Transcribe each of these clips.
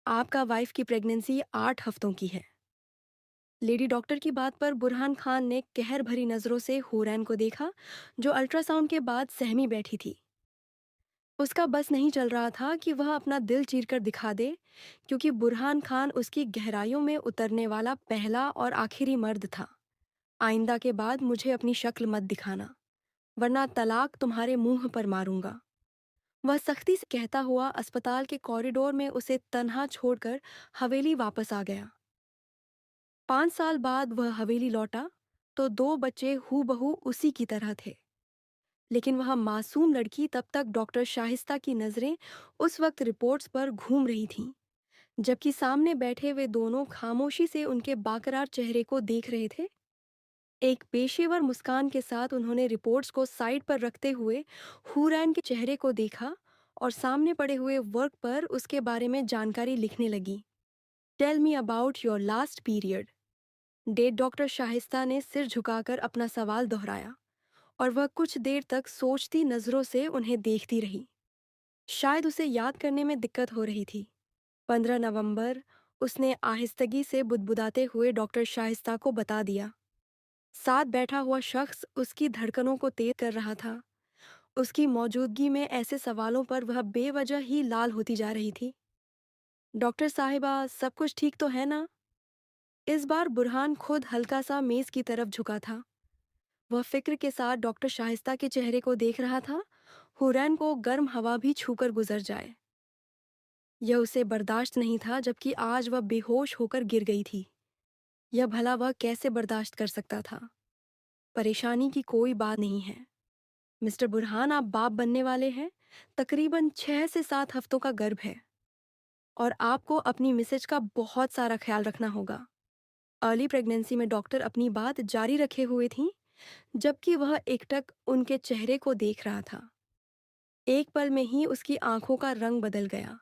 आपका वाइफ की प्रेगनेंसी 8 हफ्तों की है। लेडी डॉक्टर की बात पर बुरहान खान ने कहर भरी नजरों से हुरैन को देखा, जो अल्ट्रासाउंड के बाद सहमी बैठी थी। उसका बस नहीं चल रहा था कि वह अपना दिल चीरकर दिखा दे, क्योंकि बुरहान खान उसकी गहराइयों में उतरने वाला पहला और आखिरी मर्द था। आइंदा के बाद मुझे अपनी शक्ल मत दिखाना, वरना तलाक तुम्हारे मुंह पर मारूंगा। वह सख्ती से कहता हुआ अस्पताल के कॉरिडोर में उसे तन्हा छोड़कर हवेली वापस आ गया। 5 साल बाद वह हवेली लौटा तो 2 बच्चे हूबहू उसी की तरह थे। लेकिन वह मासूम लड़की तब तक डॉक्टर शाहिस्ता की नजरें उस वक्त रिपोर्ट्स पर घूम रही थीं, जबकि सामने बैठे वे दोनों खामोशी से उनके बाकरार चेहरे को देख रहे थे। एक पेशेवर मुस्कान के साथ उन्होंने रिपोर्ट्स को साइड पर रखते हुए हुरैन के चेहरे को देखा और सामने पड़े हुए वर्क पर उसके बारे में जानकारी लिखने लगी। Tell me about your last period. Date doctor Shahista ने सिर झुकाकर अपना सवाल दोहराया और वह कुछ देर तक सोचती नजरों से उन्हें देखती रही। शायद उसे याद करने में दिक्कत हो रही थी। 15 नवंबर, उसने आहिस्तगी से बुदबुदाते हुए डॉक्टर शाहिस्ता को बता दिया। साथ बैठा हुआ शख्स उसकी धड़कनों को तेज कर रहा था। उसकी मौजूदगी में ऐसे सवालों पर वह बेवजह ही लाल होती जा रही थी। डॉक्टर साहिबा, सब कुछ ठीक तो है ना? इस बार बुरहान खुद हल्का सा मेज की तरफ झुका था। वह फिक्र के साथ डॉक्टर शाहिस्ता के चेहरे को देख रहा था। हुरैन को गर्म हवा भी छूकर गुजर जाए, यह उसे बर्दाश्त नहीं था, जबकि आज वह बेहोश होकर गिर गई थी। यह भला वह कैसे बर्दाश्त कर सकता था? परेशानी की कोई बात नहीं है मिस्टर बुरहान, आप बाप बनने वाले हैं। तकरीबन 6 से 7 हफ्तों का गर्भ है और आपको अपनी मिसेज का बहुत सारा ख्याल रखना होगा। अर्ली प्रेगनेंसी में डॉक्टर अपनी बात जारी रखे हुए थीं, जबकि वह एकटक उनके चेहरे को देख रहा था। एक पल में ही उसकी आंखों का रंग बदल गया।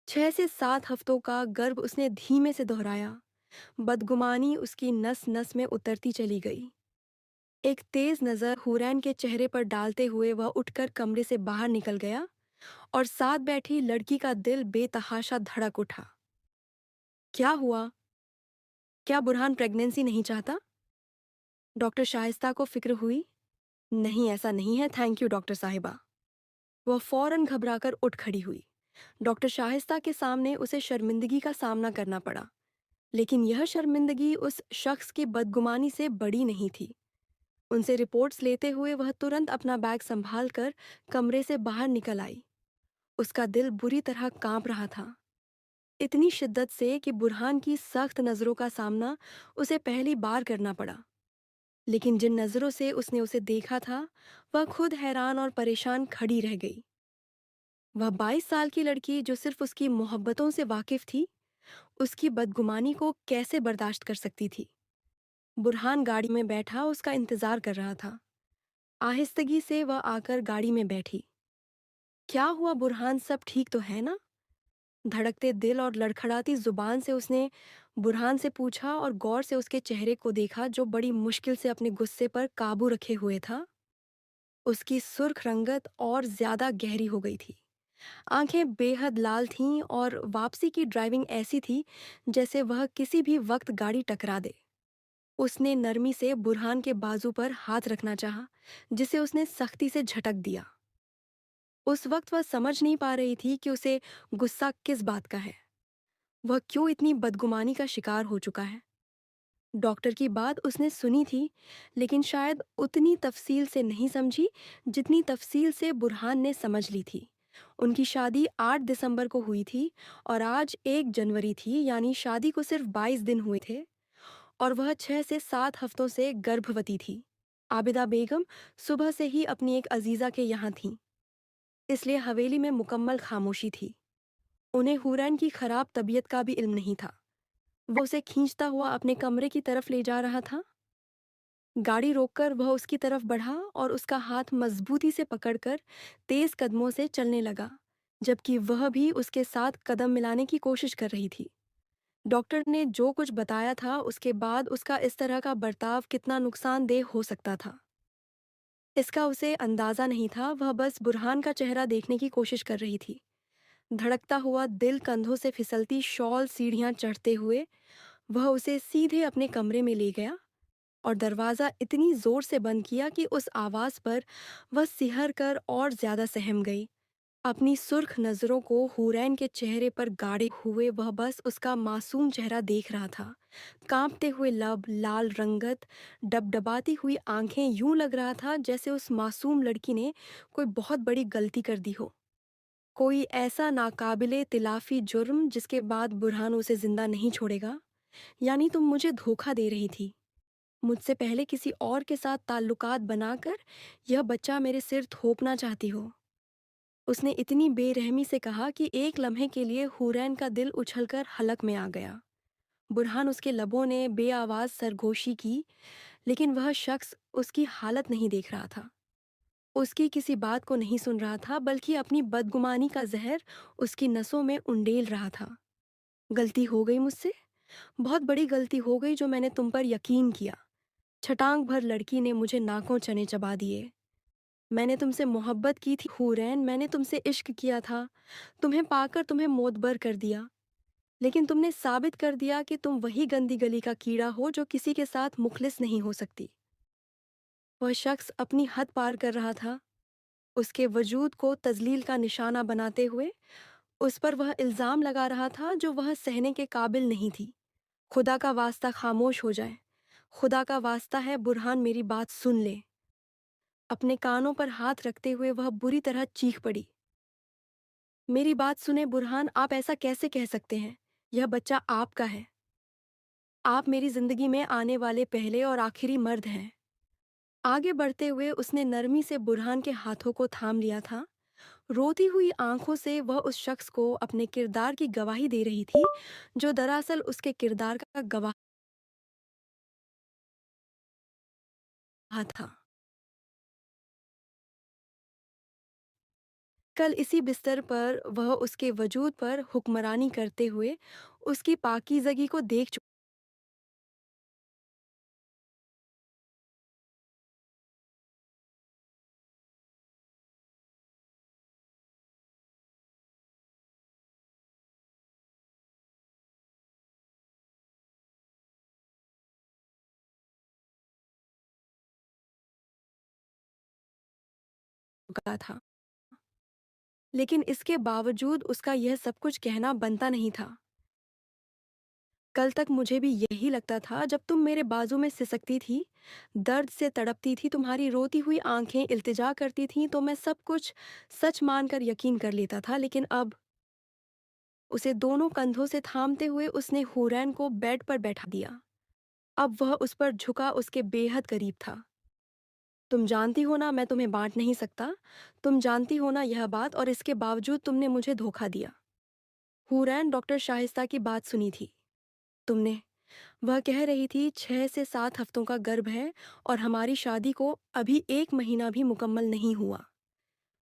6 से 7 हफ्तों का गर्भ, उसने धीमे से दोहराया। बदगुमानी उसकी नस नस में उतरती चली गई। एक तेज नजर हुरैन के चेहरे पर डालते हुए वह उठकर कमरे से बाहर निकल गया और साथ बैठी लड़की का दिल बेतहाशा धड़क उठा। क्या हुआ? क्या बुरहान प्रेगनेंसी नहीं चाहता? डॉक्टर शाइस्ता को फिक्र हुई। नहीं, ऐसा नहीं है, थैंक यू डॉक्टर साहिबा। वह फौरन घबराकर उठ खड़ी हुई। डॉक्टर शाहिस्ता के सामने उसे शर्मिंदगी का सामना करना पड़ा, लेकिन यह शर्मिंदगी उस शख्स की बदगुमानी से बड़ी नहीं थी। उनसे रिपोर्ट्स लेते हुए वह तुरंत अपना बैग संभाल कर कमरे से बाहर निकल आई। उसका दिल बुरी तरह कांप रहा था, इतनी शिद्दत से कि बुरहान की सख्त नजरों का सामना उसे पहली बार करना पड़ा। लेकिन जिन नजरों से उसने उसे देखा था, वह खुद हैरान और परेशान खड़ी रह गई। वह 22 साल की लड़की, जो सिर्फ उसकी मोहब्बतों से वाकिफ थी, उसकी बदगुमानी को कैसे बर्दाश्त कर सकती थी? बुरहान गाड़ी में बैठा उसका इंतजार कर रहा था। आहिस्तगी से वह आकर गाड़ी में बैठी। क्या हुआ बुरहान, सब ठीक तो है ना? धड़कते दिल और लड़खड़ाती जुबान से उसने बुरहान से पूछा और गौर से उसके चेहरे को देखा, जो बड़ी मुश्किल से अपने गुस्से पर काबू रखे हुए था। उसकी सुर्ख रंगत और ज्यादा गहरी हो गई थी। आंखें बेहद लाल थीं और वापसी की ड्राइविंग ऐसी थी जैसे वह किसी भी वक्त गाड़ी टकरा दे। उसने नरमी से बुरहान के बाजू पर हाथ रखना चाहा, जिसे उसने सख्ती से झटक दिया। उस वक्त वह समझ नहीं पा रही थी कि उसे गुस्सा किस बात का है। वह क्यों इतनी बदगुमानी का शिकार हो चुका है? डॉक्टर की बात उसने सुनी थी, लेकिन शायद उतनी तफसील से नहीं समझी जितनी तफसील से बुरहान ने समझ ली थी। उनकी शादी 8 दिसंबर को हुई थी और आज 1 जनवरी थी, यानी शादी को सिर्फ 22 दिन हुए थे और वह 6 से 7 हफ्तों से गर्भवती थी। आबिदा बेगम सुबह से ही अपनी एक अजीजा के यहाँ थीं, इसलिए हवेली में मुकम्मल खामोशी थी। उन्हें हुरैन की खराब तबीयत का भी इल्म नहीं था। वो उसे खींचता हुआ अपने कमरे की तरफ ले जा रहा था। गाड़ी रोककर वह उसकी तरफ बढ़ा और उसका हाथ मजबूती से पकड़कर तेज कदमों से चलने लगा, जबकि वह भी उसके साथ कदम मिलाने की कोशिश कर रही थी। डॉक्टर ने जो कुछ बताया था, उसके बाद उसका इस तरह का बर्ताव कितना नुकसानदेह हो सकता था, इसका उसे अंदाजा नहीं था। वह बस बुरहान का चेहरा देखने की कोशिश कर रही थी, धड़कता हुआ दिल कंधों से फिसलती शॉल सीढ़ियां चढ़ते हुए वह उसे सीधे अपने कमरे में ले गया और दरवाजा इतनी जोर से बंद किया कि उस आवाज पर वह सिहर कर और ज्यादा सहम गई। अपनी सुर्ख नजरों को हुरैन के चेहरे पर गाड़े हुए वह बस उसका मासूम चेहरा देख रहा था। कांपते हुए लब, लाल रंगत, डबडबाती हुई आंखें, यूं लग रहा था जैसे उस मासूम लड़की ने कोई बहुत बड़ी गलती कर दी हो। कोई ऐसा नाकाबिले तिलाफी जुर्म जिसके बाद बुरहान उसे जिंदा नहीं छोड़ेगा। यानी तुम मुझे धोखा दे रही थी, मुझसे पहले किसी और के साथ ताल्लुकात बनाकर यह बच्चा मेरे सिर थोपना चाहती हो। उसने इतनी बेरहमी से कहा कि एक लम्हे के लिए हुरैन का दिल उछलकर हलक में आ गया। बुरहान उसके लबों ने बेआवाज सरगोशी की, लेकिन वह शख्स उसकी हालत नहीं देख रहा था। उसकी किसी बात को नहीं सुन रहा था, बल्कि अपनी बदगुमानी का जहर उसकी नसों में उंडेल रहा था। गलती हो गई मुझसे, बहुत बड़ी गलती हो गई जो मैंने तुम पर यकीन किया। छटांग भर लड़की ने मुझे नाकों चने चबा दिए। मैंने तुमसे मोहब्बत की थी हुरैन, मैंने तुमसे इश्क किया था। तुम्हें पाकर तुम्हें मोतबर कर दिया, लेकिन तुमने साबित कर दिया कि तुम वही गंदी गली का कीड़ा हो जो किसी के साथ मुखलिस नहीं हो सकती। वह शख्स अपनी हद पार कर रहा था। उसके वजूद को तजलील का निशाना बनाते हुए उस पर वह इल्जाम लगा रहा था जो वह सहने के काबिल नहीं थी। खुदा का वास्ता खामोश हो जाए। खुदा का वास्ता है बुरहान, मेरी बात सुन ले। अपने कानों पर हाथ रखते हुए वह बुरी तरह चीख पड़ी। मेरी बात सुने बुरहान, आप ऐसा कैसे कह सकते हैं? यह बच्चा आपका है। आप मेरी जिंदगी में आने वाले पहले और आखिरी मर्द हैं। आगे बढ़ते हुए उसने नरमी से बुरहान के हाथों को थाम लिया था। रोती हुई आंखों से वह उस शख्स को अपने किरदार की गवाही दे रही थी, जो दरअसल उसके किरदार का गवाह था। कल इसी बिस्तर पर वह उसके वजूद पर हुक्मरानी करते हुए उसकी पाकीज़गी को देख चुका था। लेकिन इसके बावजूद उसका यह सब कुछ कहना बनता नहीं था। कल तक मुझे भी यही लगता था, जब तुम मेरे बाजू में सिसकती थी, दर्द से तड़पती थी, तुम्हारी रोती हुई आंखें इल्तिजा करती थीं, तो मैं सब कुछ सच मानकर यकीन कर लेता था। लेकिन अब उसे दोनों कंधों से थामते हुए उसने हुरैन को बेड पर बैठा दिया। अब वह उस पर झुका उसके बेहद करीब था। तुम जानती हो ना, मैं तुम्हें बांट नहीं सकता। तुम जानती हो ना यह बात, और इसके बावजूद तुमने मुझे धोखा दिया। हुरैन, डॉक्टर शाइस्ता की बात सुनी थी तुमने? वह कह रही थी 6 से 7 हफ्तों का गर्भ है और हमारी शादी को अभी 1 महीना भी मुकम्मल नहीं हुआ।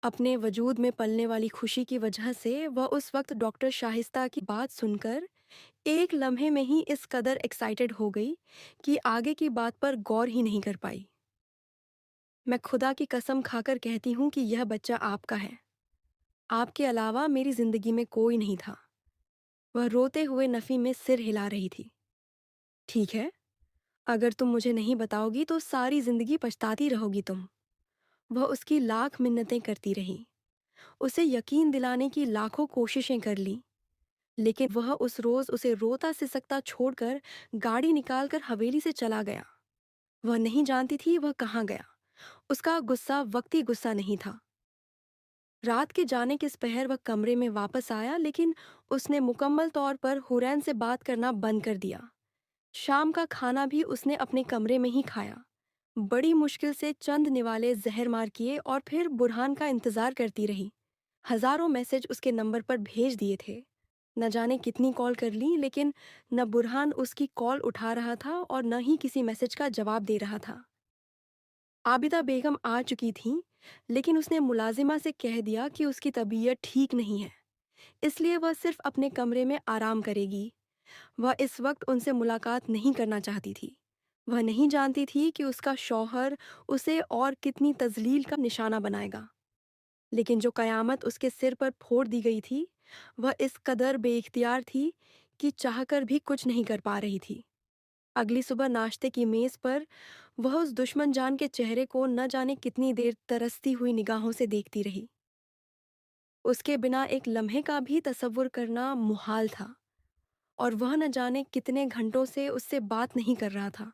अपने वजूद में पलने वाली खुशी की वजह से वह उस वक्त डॉक्टर शाहिस्ता की बात सुनकर एक लम्हे में ही इस कदर एक्साइटेड हो गई कि आगे की बात पर गौर ही नहीं कर पाई। मैं खुदा की कसम खाकर कहती हूँ कि यह बच्चा आपका है। आपके अलावा मेरी जिंदगी में कोई नहीं था। वह रोते हुए नफी में सिर हिला रही थी। ठीक है, अगर तुम मुझे नहीं बताओगी तो सारी जिंदगी पछताती रहोगी तुम। वह उसकी लाख मिन्नतें करती रही, उसे यकीन दिलाने की लाखों कोशिशें कर लीं, लेकिन वह उस रोज उसे रोता सिसकता छोड़कर गाड़ी निकालकर हवेली से चला गया। वह नहीं जानती थी वह कहाँ गया। उसका गुस्सा वक्ती गुस्सा नहीं था। रात के जाने किस पहर वह कमरे में वापस आया, लेकिन उसने मुकम्मल तौर पर हुरैन से बात करना बंद कर दिया। शाम का खाना भी उसने अपने कमरे में ही खाया। बड़ी मुश्किल से चंद निवाले जहर मार किए और फिर बुरहान का इंतजार करती रही। हजारों मैसेज उसके नंबर पर भेज दिए थे। न जाने कितनी कॉल कर ली, लेकिन न बुरहान उसकी कॉल उठा रहा था और न ही किसी मैसेज का जवाब दे रहा था। आबिदा बेगम आ चुकी थीं, लेकिन उसने मुलाजिमा से कह दिया कि उसकी तबीयत ठीक नहीं है, इसलिए वह सिर्फ अपने कमरे में आराम करेगी। वह इस वक्त उनसे मुलाकात नहीं करना चाहती थी। वह नहीं जानती थी कि उसका शौहर उसे और कितनी तजलील का निशाना बनाएगा। लेकिन जो कयामत उसके सिर पर फोड़ दी गई थी, वह इस कदर बेइख्तियार थी कि चाहकर भी कुछ नहीं कर पा रही थी। अगली सुबह नाश्ते की मेज पर वह उस दुश्मन जान के चेहरे को न जाने कितनी देर तरसती हुई निगाहों से देखती रही। उसके बिना एक लम्हे का भी तसव्वुर करना मुहाल था, और वह न जाने कितने घंटों से उससे बात नहीं कर रहा था।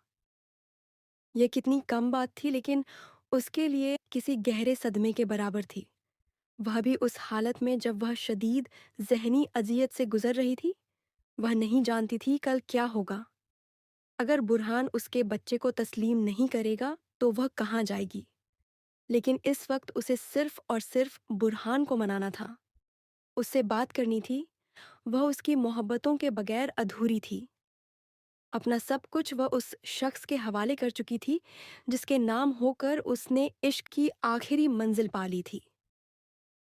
यह कितनी कम बात थी, लेकिन उसके लिए किसी गहरे सदमे के बराबर थी। वह भी उस हालत में जब वह शदीद ज़हनी अज़ियत से गुज़र रही थी। वह नहीं जानती थी कल क्या होगा। अगर बुरहान उसके बच्चे को तस्लीम नहीं करेगा तो वह कहाँ जाएगी। लेकिन इस वक्त उसे सिर्फ और सिर्फ बुरहान को मनाना था, उससे बात करनी थी। वह उसकी मोहब्बतों के बगैर अधूरी थी। अपना सब कुछ वह उस शख्स के हवाले कर चुकी थी जिसके नाम होकर उसने इश्क की आखिरी मंजिल पा ली थी।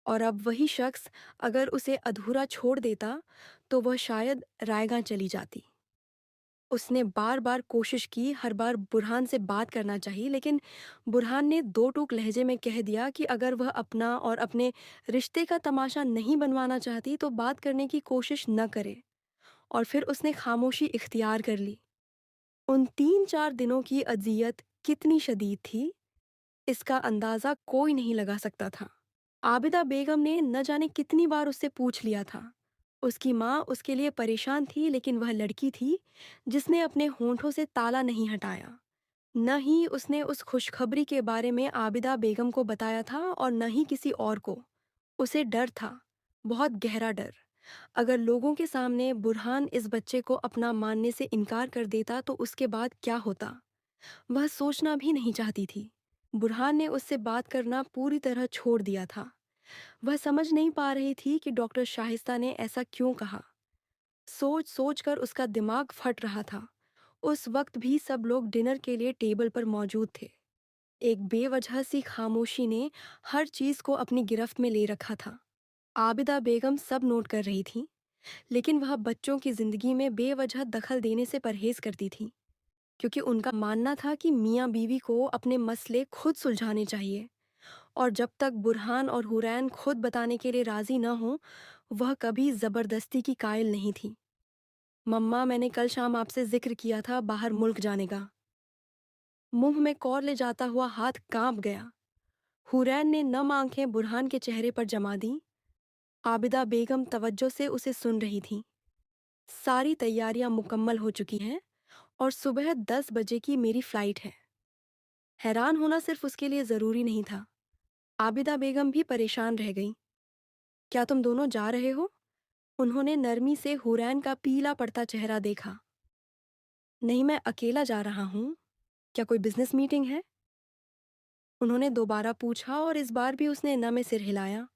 और अब वही शख्स अगर उसे अधूरा छोड़ देता तो वह शायद रायगा चली जाती। उसने बार बार कोशिश की, हर बार बुरहान से बात करना चाहिए, लेकिन बुरहान ने दो टूक लहजे में कह दिया कि अगर वह अपना और अपने रिश्ते का तमाशा नहीं बनवाना चाहती तो बात करने की कोशिश न करे। और फिर उसने खामोशी इख्तियार कर ली। उन 3-4 दिनों की अजियत कितनी शदीद थी, इसका अंदाज़ा कोई नहीं लगा सकता था। आबिदा बेगम ने न जाने कितनी बार उससे पूछ लिया था। उसकी माँ उसके लिए परेशान थी, लेकिन वह लड़की थी जिसने अपने होंठों से ताला नहीं हटाया। न ही उसने उस खुशखबरी के बारे में आबिदा बेगम को बताया था और न ही किसी और को। उसे डर था, बहुत गहरा डर। अगर लोगों के सामने बुरहान इस बच्चे को अपना मानने से इनकार कर देता तो उसके बाद क्या होता, वह सोचना भी नहीं चाहती थी। बुरहान ने उससे बात करना पूरी तरह छोड़ दिया था। वह समझ नहीं पा रही थी कि डॉक्टर शाहिस्ता ने ऐसा क्यों कहा। सोच सोच कर उसका दिमाग फट रहा था। उस वक्त भी सब लोग डिनर के लिए टेबल पर मौजूद थे। एक बेवजह सी खामोशी ने हर चीज को अपनी गिरफ्त में ले रखा था। आबिदा बेगम सब नोट कर रही थी, लेकिन वह बच्चों की जिंदगी में बेवजह दखल देने से परहेज करती थी, क्योंकि उनका मानना था कि मियाँ बीवी को अपने मसले खुद सुलझाने चाहिए, और जब तक बुरहान और हुरैन खुद बताने के लिए राजी न हो, वह कभी जबरदस्ती की कायल नहीं थी। मम्मा, मैंने कल शाम आपसे जिक्र किया था बाहर मुल्क जाने का। मुंह में कौर ले जाता हुआ हाथ कांप गया। हुरैन ने नम आंखें बुरहान के चेहरे पर जमा दी। आबिदा बेगम तवज्जो से उसे सुन रही थी। सारी तैयारियां मुकम्मल हो चुकी हैं और सुबह 10 बजे की मेरी फ्लाइट है। हैरान होना सिर्फ उसके लिए जरूरी नहीं था, आबिदा बेगम भी परेशान रह गई। क्या तुम दोनों जा रहे हो? उन्होंने नरमी से हुरैन का पीला पड़ता चेहरा देखा। नहीं, मैं अकेला जा रहा हूँ। क्या कोई बिजनेस मीटिंग है? उन्होंने दोबारा पूछा और इस बार भी उसने न में सिर हिलाया।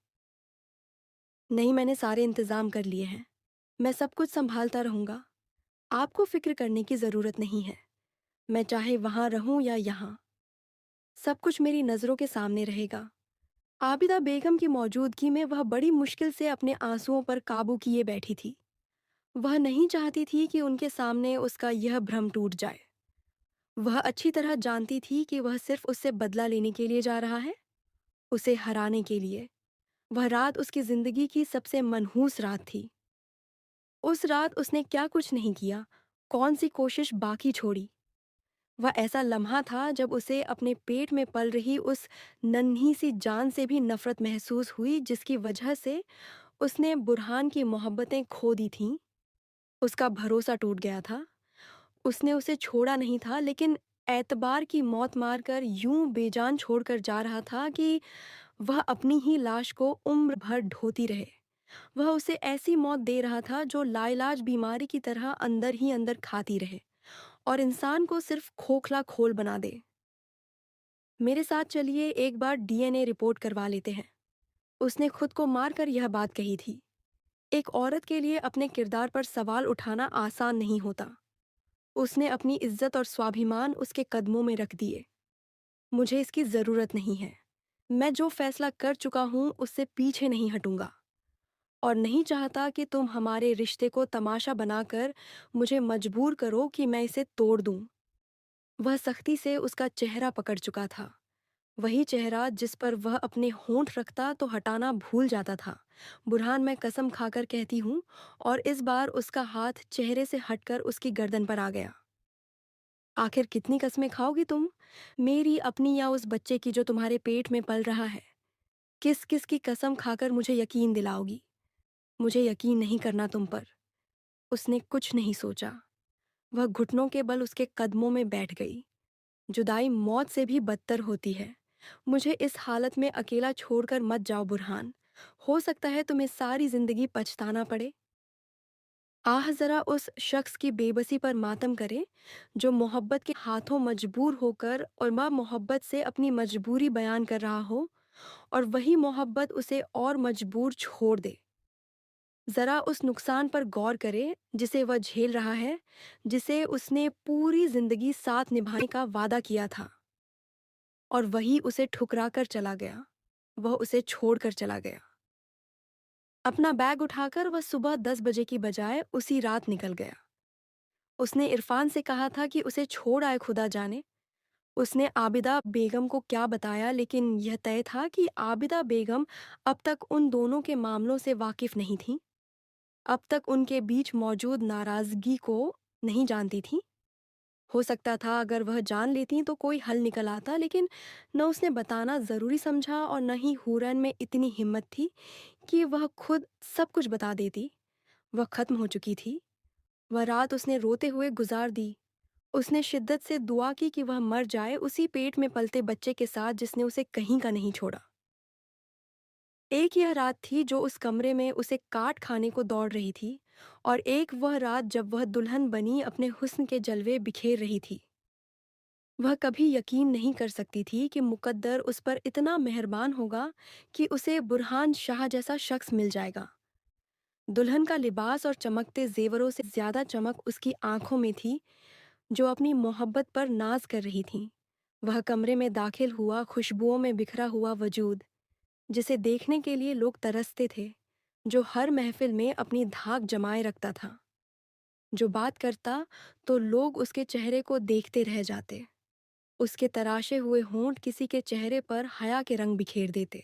नहीं, मैंने सारे इंतजाम कर लिए हैं। मैं सब कुछ संभालता रहूंगा। आपको फिक्र करने की जरूरत नहीं है। मैं चाहे वहां रहूं या यहाँ, सब कुछ मेरी नजरों के सामने रहेगा। आबिदा बेगम की मौजूदगी में वह बड़ी मुश्किल से अपने आंसुओं पर काबू किए बैठी थी। वह नहीं चाहती थी कि उनके सामने उसका यह भ्रम टूट जाए। वह अच्छी तरह जानती थी कि वह सिर्फ उससे बदला लेने के लिए जा रहा है, उसे हराने के लिए। वह रात उसकी जिंदगी की सबसे मनहूस रात थी। उस रात उसने क्या कुछ नहीं किया, कौन सी कोशिश बाकी छोड़ी। वह ऐसा लम्हा था जब उसे अपने पेट में पल रही उस नन्ही सी जान से भी नफरत महसूस हुई जिसकी वजह से उसने बुरहान की मोहब्बतें खो दी थीं। उसका भरोसा टूट गया था। उसने उसे छोड़ा नहीं था, लेकिन एतबार की मौत मारकर यूं बेजान छोड़कर जा रहा था कि वह अपनी ही लाश को उम्र भर ढोती रहे। वह उसे ऐसी मौत दे रहा था जो लाइलाज बीमारी की तरह अंदर ही अंदर खाती रहे और इंसान को सिर्फ खोखला खोल बना दे। मेरे साथ चलिए, एक बार डीएनए रिपोर्ट करवा लेते हैं। उसने खुद को मारकर यह बात कही थी। एक औरत के लिए अपने किरदार पर सवाल उठाना आसान नहीं होता। उसने अपनी इज्जत और स्वाभिमान उसके कदमों में रख दिए। मुझे इसकी जरूरत नहीं है। मैं जो फैसला कर चुका हूं उससे पीछे नहीं हटूंगा, और नहीं चाहता कि तुम हमारे रिश्ते को तमाशा बनाकर मुझे मजबूर करो कि मैं इसे तोड़ दूं। वह सख्ती से उसका चेहरा पकड़ चुका था। वही चेहरा जिस पर वह अपने होंठ रखता तो हटाना भूल जाता था। बुरहान, मैं कसम खाकर कहती हूँ। और इस बार उसका हाथ चेहरे से हटकर उसकी गर्दन पर आ गया। आखिर कितनी कस्में खाओगी तुम? मेरी, अपनी या उस बच्चे की जो तुम्हारे पेट में पल रहा है? किस किस की कसम खाकर मुझे यकीन दिलाओगी? मुझे यकीन नहीं करना तुम पर। उसने कुछ नहीं सोचा। वह घुटनों के बल उसके कदमों में बैठ गई। जुदाई मौत से भी बदतर होती है। मुझे इस हालत में अकेला छोड़कर मत जाओ बुरहान। हो सकता है तुम्हें सारी जिंदगी पछताना पड़े। आह जरा उस शख्स की बेबसी पर मातम करे जो मोहब्बत के हाथों मजबूर होकर और माँ मोहब्बत से अपनी मजबूरी बयान कर रहा हो, और वही मोहब्बत उसे और मजबूर छोड़ दे। जरा उस नुकसान पर गौर करे जिसे वह झेल रहा है, जिसे उसने पूरी जिंदगी साथ निभाने का वादा किया था, और वही उसे ठुकरा कर चला गया। वह उसे छोड़कर चला गया। अपना बैग उठाकर वह सुबह 10 बजे की बजाय उसी रात निकल गया। उसने इरफान से कहा था कि उसे छोड़ आए, खुदा जाने। उसने आबिदा बेगम को क्या बताया, लेकिन यह तय था कि आबिदा बेगम अब तक उन दोनों के मामलों से वाकिफ नहीं थीं। अब तक उनके बीच मौजूद नाराजगी को नहीं जानती थीं। हो सकता था अगर वह जान लेती तो कोई हल निकल आता, लेकिन न उसने बताना ज़रूरी समझा और न ही हूरन में इतनी हिम्मत थी कि वह खुद सब कुछ बता देती। वह खत्म हो चुकी थी। वह रात उसने रोते हुए गुजार दी। उसने शिद्दत से दुआ की कि वह मर जाए उसी पेट में पलते बच्चे के साथ जिसने उसे कहीं का नहीं छोड़ा। एक यह रात थी जो उस कमरे में उसे काट खाने को दौड़ रही थी, और एक वह रात जब वह दुल्हन बनी अपने हुस्न के जलवे बिखेर रही थी। वह कभी यकीन नहीं कर सकती थी कि मुकद्दर उस पर इतना मेहरबान होगा कि उसे बुरहान शाह जैसा शख्स मिल जाएगा। दुल्हन का लिबास और चमकते जेवरों से ज्यादा चमक उसकी आंखों में थी, जो अपनी मोहब्बत पर नाज कर रही थीं। वह कमरे में दाखिल हुआ, खुशबुओं में बिखरा हुआ वजूद, जिसे देखने के लिए लोग तरसते थे, जो हर महफिल में अपनी धाक जमाए रखता था। जो बात करता तो लोग उसके चेहरे को देखते रह जाते। उसके तराशे हुए होंठ किसी के चेहरे पर हया के रंग बिखेर देते।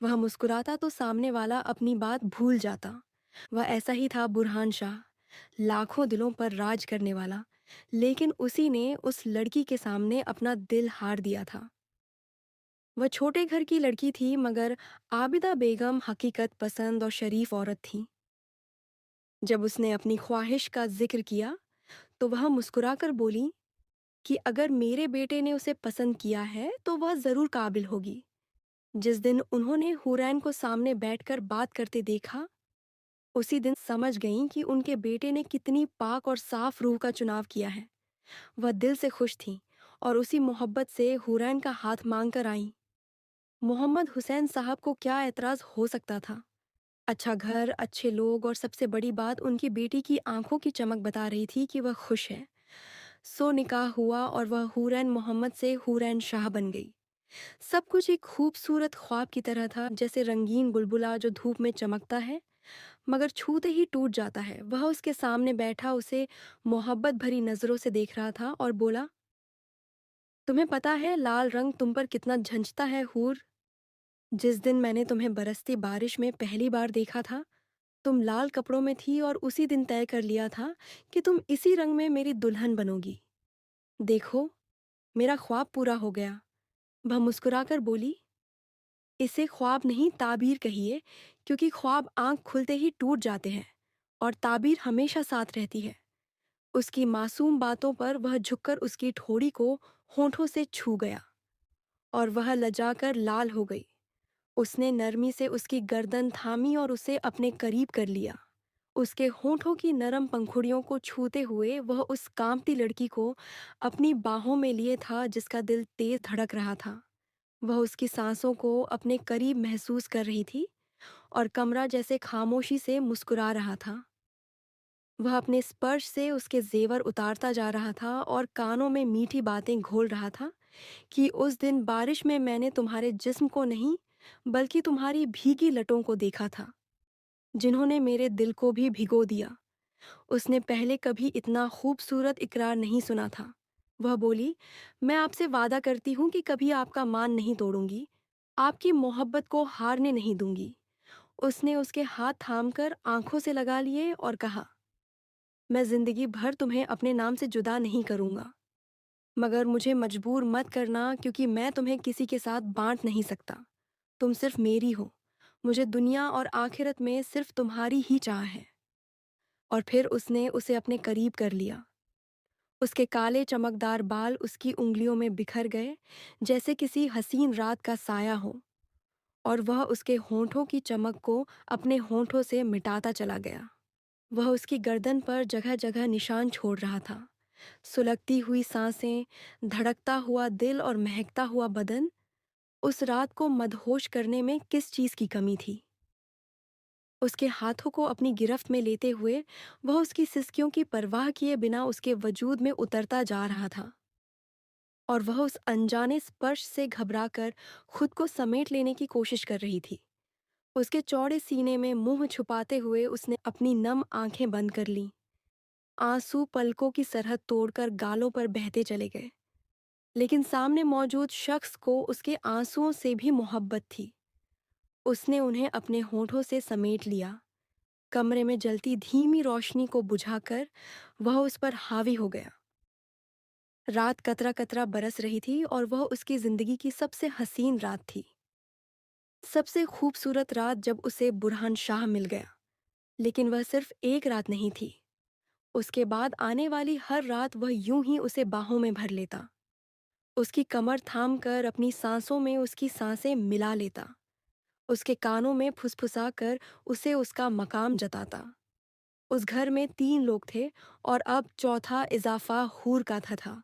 वह मुस्कुराता तो सामने वाला अपनी बात भूल जाता। वह ऐसा ही था बुरहान शाह, लाखों दिलों पर राज करने वाला, लेकिन उसी ने उस लड़की के सामने अपना दिल हार दिया था। वह छोटे घर की लड़की थी, मगर आबिदा बेगम हकीकत पसंद और शरीफ औरत थी। जब उसने अपनी ख्वाहिश का जिक्र किया तो वह मुस्कुराकर बोली कि अगर मेरे बेटे ने उसे पसंद किया है तो वह जरूर काबिल होगी। जिस दिन उन्होंने हुरैन को सामने बैठकर बात करते देखा, उसी दिन समझ गईं कि उनके बेटे ने कितनी पाक और साफ रूह का चुनाव किया है। वह दिल से खुश थीं और उसी मोहब्बत से हुरैन का हाथ मांग कर आईं। मोहम्मद हुसैन साहब को क्या एतराज हो सकता था? अच्छा घर, अच्छे लोग, और सबसे बड़ी बात उनकी बेटी की आंखों की चमक बता रही थी कि वह खुश है। सो निकाह हुआ और वह हुरैन मोहम्मद से हुरैन शाह बन गई। सब कुछ एक खूबसूरत ख्वाब की तरह था, जैसे रंगीन बुलबुला जो धूप में चमकता है मगर छूते ही टूट जाता है। वह उसके सामने बैठा उसे मोहब्बत भरी नजरों से देख रहा था और बोला, तुम्हें पता है लाल रंग तुम पर कितना झंझता है हूर? जिस दिन मैंने तुम्हें बरसती बारिश में पहली बार देखा था, तुम लाल कपड़ों में थी और उसी दिन तय कर लिया था कि तुम इसी रंग में मेरी दुल्हन बनोगी। देखो, मेरा ख्वाब पूरा हो गया। वह मुस्कुराकर बोली, इसे ख्वाब नहीं ताबीर कहिए, क्योंकि ख्वाब आंख खुलते ही टूट जाते हैं और ताबीर हमेशा साथ रहती है। उसकी मासूम बातों पर वह झुककर उसकी ठोड़ी को होठों से छू गया और वह लजाकर लाल हो गई। उसने नरमी से उसकी गर्दन थामी और उसे अपने करीब कर लिया। उसके होठों की नरम पंखुड़ियों को छूते हुए वह उस कांपती लड़की को अपनी बाहों में लिए था जिसका दिल तेज धड़क रहा था। वह उसकी सांसों को अपने करीब महसूस कर रही थी और कमरा जैसे खामोशी से मुस्कुरा रहा था। वह अपने स्पर्श से उसके जेवर उतारता जा रहा था और कानों में मीठी बातें घोल रहा था कि उस दिन बारिश में मैंने तुम्हारे जिस्म को नहीं, बल्कि तुम्हारी भीगी लटों को देखा था, जिन्होंने मेरे दिल को भी भिगो दिया। उसने पहले कभी इतना खूबसूरत इकरार नहीं सुना था। वह बोली, मैं आपसे वादा करती हूँ कि कभी आपका मान नहीं तोड़ूंगी, आपकी मोहब्बत को हारने नहीं दूंगी। उसने उसके हाथ थामकर आंखों से लगा लिए और कहा, मैं जिंदगी भर तुम्हें अपने नाम से जुदा नहीं करूंगा, मगर मुझे मजबूर मत करना क्योंकि मैं तुम्हें किसी के साथ बांट नहीं सकता। तुम सिर्फ मेरी हो। मुझे दुनिया और आखिरत में सिर्फ तुम्हारी ही चाह है। और फिर उसने उसे अपने करीब कर लिया। उसके काले चमकदार बाल उसकी उंगलियों में बिखर गए, जैसे किसी हसीन रात का साया हो, और वह उसके होंठों की चमक को अपने होंठों से मिटाता चला गया। वह उसकी गर्दन पर जगह जगह निशान छोड़ रहा था। सुलगती हुई सांसें, धड़कता हुआ दिल और महकता हुआ बदन। उस रात को मदहोश करने में किस चीज की कमी थी? उसके हाथों को अपनी गिरफ्त में लेते हुए वह उसकी सिसकियों की परवाह किए बिना उसके वजूद में उतरता जा रहा था, और वह उस अनजाने स्पर्श से घबराकर खुद को समेट लेने की कोशिश कर रही थी। उसके चौड़े सीने में मुंह छुपाते हुए उसने अपनी नम आंखें बंद कर लीं। आंसू पलकों की सरहद तोड़कर गालों पर बहते चले गए। लेकिन सामने मौजूद शख्स को उसके आंसुओं से भी मोहब्बत थी। उसने उन्हें अपने होठों से समेट लिया। कमरे में जलती धीमी रोशनी को बुझाकर वह उस पर हावी हो गया। रात कतरा कतरा बरस रही थी और वह उसकी जिंदगी की सबसे हसीन रात थी। सबसे खूबसूरत रात जब उसे बुरहान शाह मिल गया। लेकिन वह सिर्फ एक रात नहीं थी। उसके बाद आने वाली हर रात वह यूं ही उसे बाहों में भर लेता, उसकी कमर थाम कर अपनी सांसों में उसकी सांसें मिला लेता, उसके कानों में फुसफुसा कर उसे उसका मकाम जताता। उस घर में 3 लोग थे और अब चौथा इजाफा हूर का था।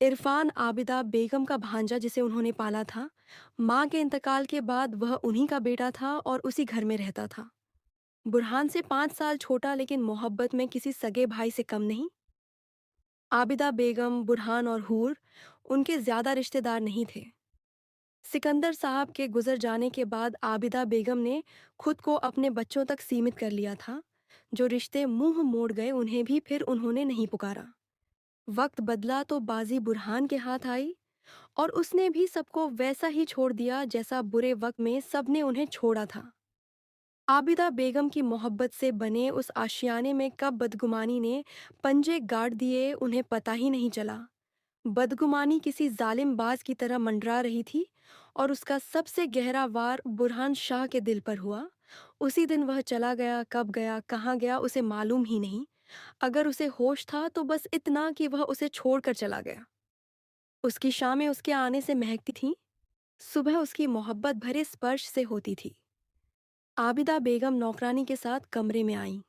इरफान आबिदा बेगम का भांजा जिसे उन्होंने पाला था। माँ के इंतकाल के बाद वह उन्हीं का बेटा था और उसी घर में रहता था। बुरहान से 5 साल छोटा, लेकिन मोहब्बत में किसी सगे भाई से कम नहीं। आबिदा बेगम, बुरहान और हूर उनके ज्यादा रिश्तेदार नहीं थे। सिकंदर साहब के गुजर जाने के बाद आबिदा बेगम ने खुद को अपने बच्चों तक सीमित कर लिया था। जो रिश्ते मुंह मोड़ गए उन्हें भी फिर उन्होंने नहीं पुकारा। वक्त बदला तो बाजी बुरहान के हाथ आई, और उसने भी सबको वैसा ही छोड़ दिया जैसा बुरे वक्त में सबने उन्हें छोड़ा था। आबिदा बेगम की मोहब्बत से बने उस आशियाने में कब बदगुमानी ने पंजे गाड़ दिए उन्हें पता ही नहीं चला। बदगुमानी किसी जालिम बाज की तरह मंडरा रही थी, और उसका सबसे गहरा वार बुरहान शाह के दिल पर हुआ। उसी दिन वह चला गया, कब गया, कहाँ गया, उसे मालूम ही नहीं। अगर उसे होश था तो बस इतना कि वह उसे छोड़कर चला गया। उसकी शामें उसके आने से महकती थीं, सुबह उसकी मोहब्बत भरे स्पर्श से होती थी। आबिदा बेगम नौकरानी के साथ कमरे में आईं।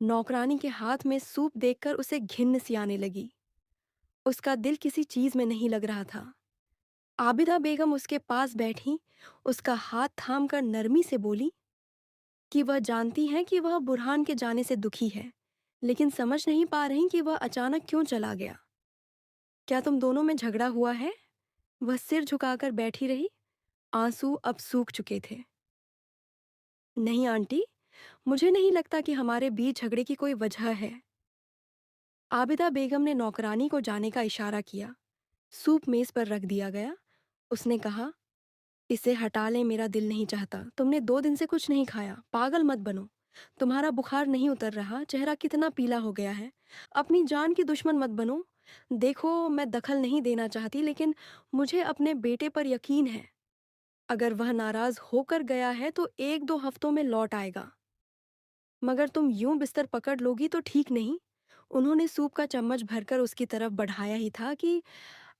नौकरानी के हाथ में सूप देखकर उसे घिन्न सी आने लगी। उसका दिल किसी चीज में नहीं लग रहा था। आबिदा बेगम उसके पास बैठी, उसका हाथ थामकर नरमी से बोली कि वह जानती हैं कि वह बुरहान के जाने से दुखी है, लेकिन समझ नहीं पा रही कि वह अचानक क्यों चला गया। क्या तुम दोनों में झगड़ा हुआ है? वह सिर झुकाकर बैठी रही। आंसू अब सूख चुके थे। नहीं आंटी, मुझे नहीं लगता कि हमारे बीच झगड़े की कोई वजह है। आबिदा बेगम ने नौकरानी को जाने का इशारा किया। सूप मेज पर रख दिया गया। उसने कहा, इसे हटा लें, मेरा दिल नहीं चाहता। तुमने 2 दिन से कुछ नहीं खाया, पागल मत बनो। तुम्हारा बुखार नहीं उतर रहा, चेहरा कितना पीला हो गया है। अपनी जान की दुश्मन मत बनो। देखो, मैं दखल नहीं देना चाहती, लेकिन मुझे अपने बेटे पर यकीन है। अगर वह नाराज होकर गया है तो 1-2 हफ्तों में लौट आएगा। मगर तुम यूं बिस्तर पकड़ लोगी तो ठीक नहीं। उन्होंने सूप का चम्मच भरकर उसकी तरफ बढ़ाया ही था कि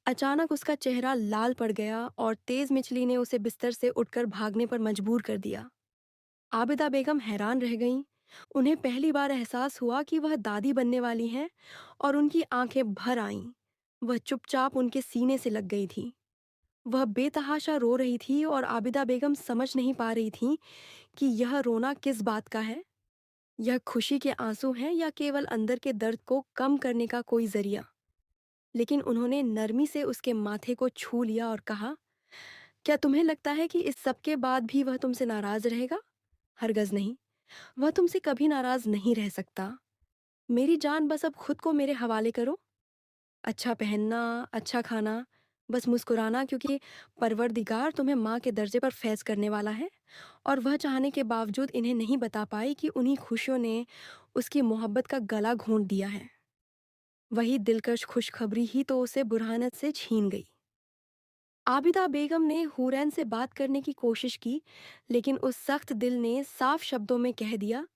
अचानक उसका चेहरा लाल पड़ गया और तेज मिचली ने उसे बिस्तर से उठकर भागने पर मजबूर कर दिया। आबिदा बेगम हैरान रह गईं। उन्हें पहली बार एहसास हुआ कि वह दादी बनने वाली हैं, और उनकी आंखें भर आईं। वह चुपचाप उनके सीने से लग गई थी। वह बेतहाशा रो रही थी और आबिदा बेगम समझ नहीं पा रही थी कि यह रोना किस बात का है। यह खुशी के आंसू हैं या केवल अंदर के दर्द को कम करने का कोई जरिया। लेकिन उन्होंने नरमी से उसके माथे को छू लिया और कहा, क्या तुम्हें लगता है कि इस सब के बाद भी वह तुमसे नाराज रहेगा? हरगज नहीं। वह तुमसे कभी नाराज नहीं रह सकता। मेरी जान, बस अब खुद को मेरे हवाले करो। अच्छा पहनना, अच्छा खाना, बस मुस्कुराना क्योंकि परवरदिगार तुम्हें माँ के दर्जे पर फैज़ करने वाला है और वह चाहने के बावजूद इन्हें नहीं बता पाई कि उन्हीं खुशियों ने उसकी मोहब्बत का गला घोंट दिया है। वही दिलकश खुशखबरी ही तो उसे बुरहानत से छीन गई। आबिदा बेगम ने हुरैन से बात करने की कोशिश की, लेकिन उस सख्त दिल ने साफ शब्दों में कह दिया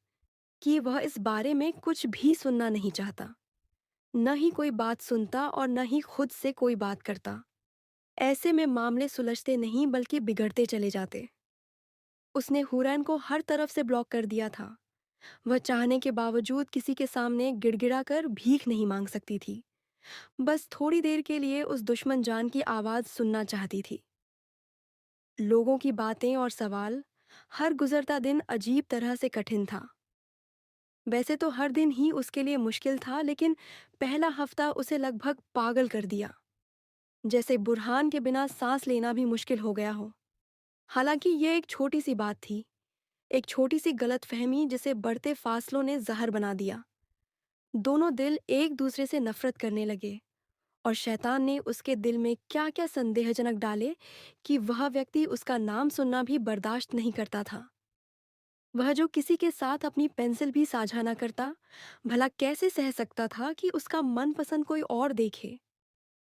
कि वह इस बारे में कुछ भी सुनना नहीं चाहता। न ही कोई बात सुनता और न ही खुद से कोई बात करता। ऐसे में मामले सुलझते नहीं बल्कि बिगड़ते चले जाते। उसने हुरैन को हर तरफ से ब्लॉक कर दिया था। वह चाहने के बावजूद किसी के सामने गिड़गिड़ा कर भीख नहीं मांग सकती थी। बस थोड़ी देर के लिए उस दुश्मन जान की आवाज़ सुनना चाहती थी। लोगों की बातें और सवाल, हर गुजरता दिन अजीब तरह से कठिन था। वैसे तो हर दिन ही उसके लिए मुश्किल था, लेकिन पहला हफ्ता उसे लगभग पागल कर दिया। जैसे बुरहान के बिना सांस लेना भी मुश्किल हो गया हो। हालांकि यह एक छोटी सी बात थी, एक छोटी सी गलतफहमी जिसे बढ़ते फासलों ने जहर बना दिया। दोनों दिल एक दूसरे से नफरत करने लगे और शैतान ने उसके दिल में क्या क्या संदेहजनक डाले कि वह व्यक्ति उसका नाम सुनना भी बर्दाश्त नहीं करता था। वह जो किसी के साथ अपनी पेंसिल भी साझा न करता, भला कैसे सह सकता था कि उसका मनपसंद कोई और देखे।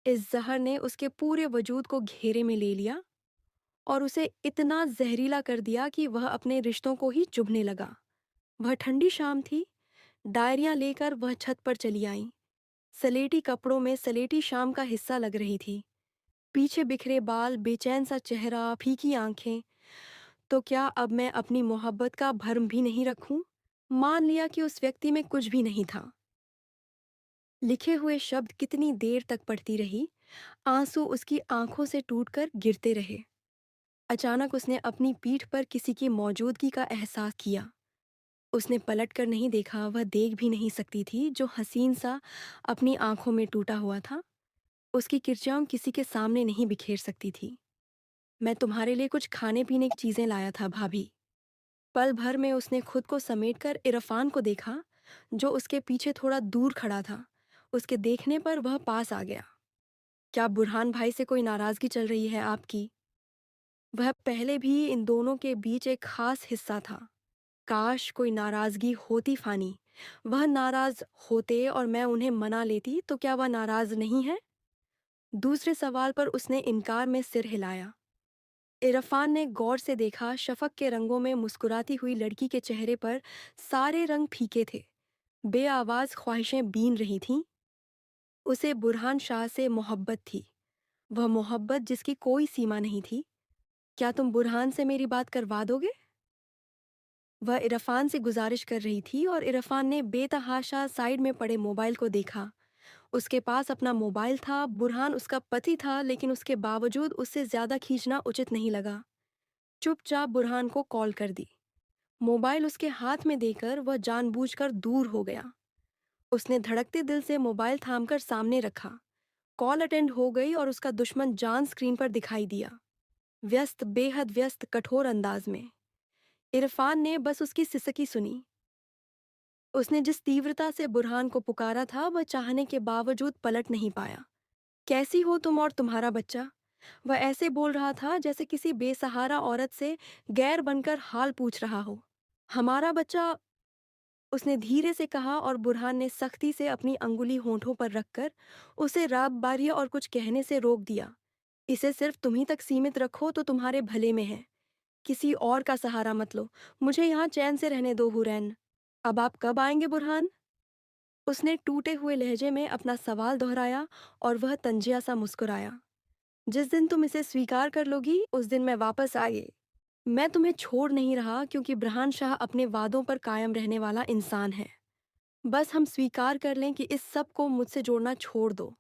इस जहर ने उसके पूरे वजूद को घेरे में ले लिया और उसे इतना जहरीला कर दिया कि वह अपने रिश्तों को ही चुभने लगा। वह ठंडी शाम थी। डायरियां लेकर वह छत पर चली आई। सलेटी कपड़ों में सलेटी शाम का हिस्सा लग रही थी। पीछे बिखरे बाल, बेचैन सा चेहरा, फीकी आंखें। तो क्या अब मैं अपनी मोहब्बत का भरम भी नहीं रखूं? मान लिया कि उस व्यक्ति में कुछ भी नहीं था। लिखे हुए शब्द कितनी देर तक पढ़ती रही। आंसू उसकी आंखों से टूटकर गिरते रहे। अचानक उसने अपनी पीठ पर किसी की मौजूदगी का एहसास किया। उसने पलट कर नहीं देखा, वह देख भी नहीं सकती थी जो हसीन सा अपनी आंखों में टूटा हुआ था। उसकी किरचाम किसी के सामने नहीं बिखेर सकती थी। मैं तुम्हारे लिए कुछ खाने पीने की चीजें लाया था भाभी। पल भर में उसने खुद को समेटकर इरफान को देखा, जो उसके पीछे थोड़ा दूर खड़ा था। उसके देखने पर वह पास आ गया। क्या बुरहान भाई से कोई नाराजगी चल रही है आपकी? वह पहले भी इन दोनों के बीच एक खास हिस्सा था। काश कोई नाराजगी होती फानी। वह नाराज होते और मैं उन्हें मना लेती तो क्या वह नाराज नहीं है? दूसरे सवाल पर उसने इनकार में सिर हिलाया। इरफान ने गौर से देखा, शफक के रंगों में मुस्कुराती हुई लड़की के चेहरे पर सारे रंग फीके थे। बेआवाज ख्वाहिशें बीन रही थीं। उसे बुरहान शाह से मोहब्बत थी, वह मोहब्बत जिसकी कोई सीमा नहीं थी। क्या तुम बुरहान से मेरी बात करवा दोगे? वह इरफान से गुजारिश कर रही थी और इरफान ने बेतहाशा साइड में पड़े मोबाइल को देखा। उसके पास अपना मोबाइल था। बुरहान उसका पति था, लेकिन उसके बावजूद उससे ज्यादा खींचना उचित नहीं लगा। चुपचाप बुरहान को कॉल कर दी। मोबाइल उसके हाथ में देकर वह जानबूझकर दूर हो गया। उसने धड़कते दिल से मोबाइल थामकर सामने रखा। कॉल अटेंड हो गई और उसका दुश्मन जान स्क्रीन पर दिखाई दिया, व्यस्त, बेहद व्यस्त, कठोर अंदाज में। इरफान ने बस उसकी सिसकी सुनी। उसने जिस तीव्रता से बुरहान को पुकारा था, वह चाहने के बावजूद पलट नहीं पाया। कैसी हो तुम और तुम्हारा बच्चा? वह ऐसे बोल रहा था जैसे किसी बेसहारा औरत से गैर बनकर हाल पूछ रहा हो। हमारा बच्चा, उसने धीरे से कहा और बुरहान ने सख्ती से अपनी अंगुली होंठों पर रखकर उसे राबबारी और कुछ कहने से रोक दिया। इसे सिर्फ तुम्ही तक सीमित रखो तो तुम्हारे भले में है। किसी और का सहारा मत लो। मुझे यहाँ चैन से रहने दो हुरैन। अब आप कब आएंगे बुरहान? उसने टूटे हुए लहजे में अपना सवाल दोहराया और वह तंजिया सा मुस्कुराया। जिस दिन तुम इसे स्वीकार कर लोगी उस दिन मैं वापस आई। मैं तुम्हें छोड़ नहीं रहा क्योंकि बुरहान शाह अपने वादों पर कायम रहने वाला इंसान है। बस हम स्वीकार कर लें कि इस सब को मुझसे जोड़ना छोड़ दो।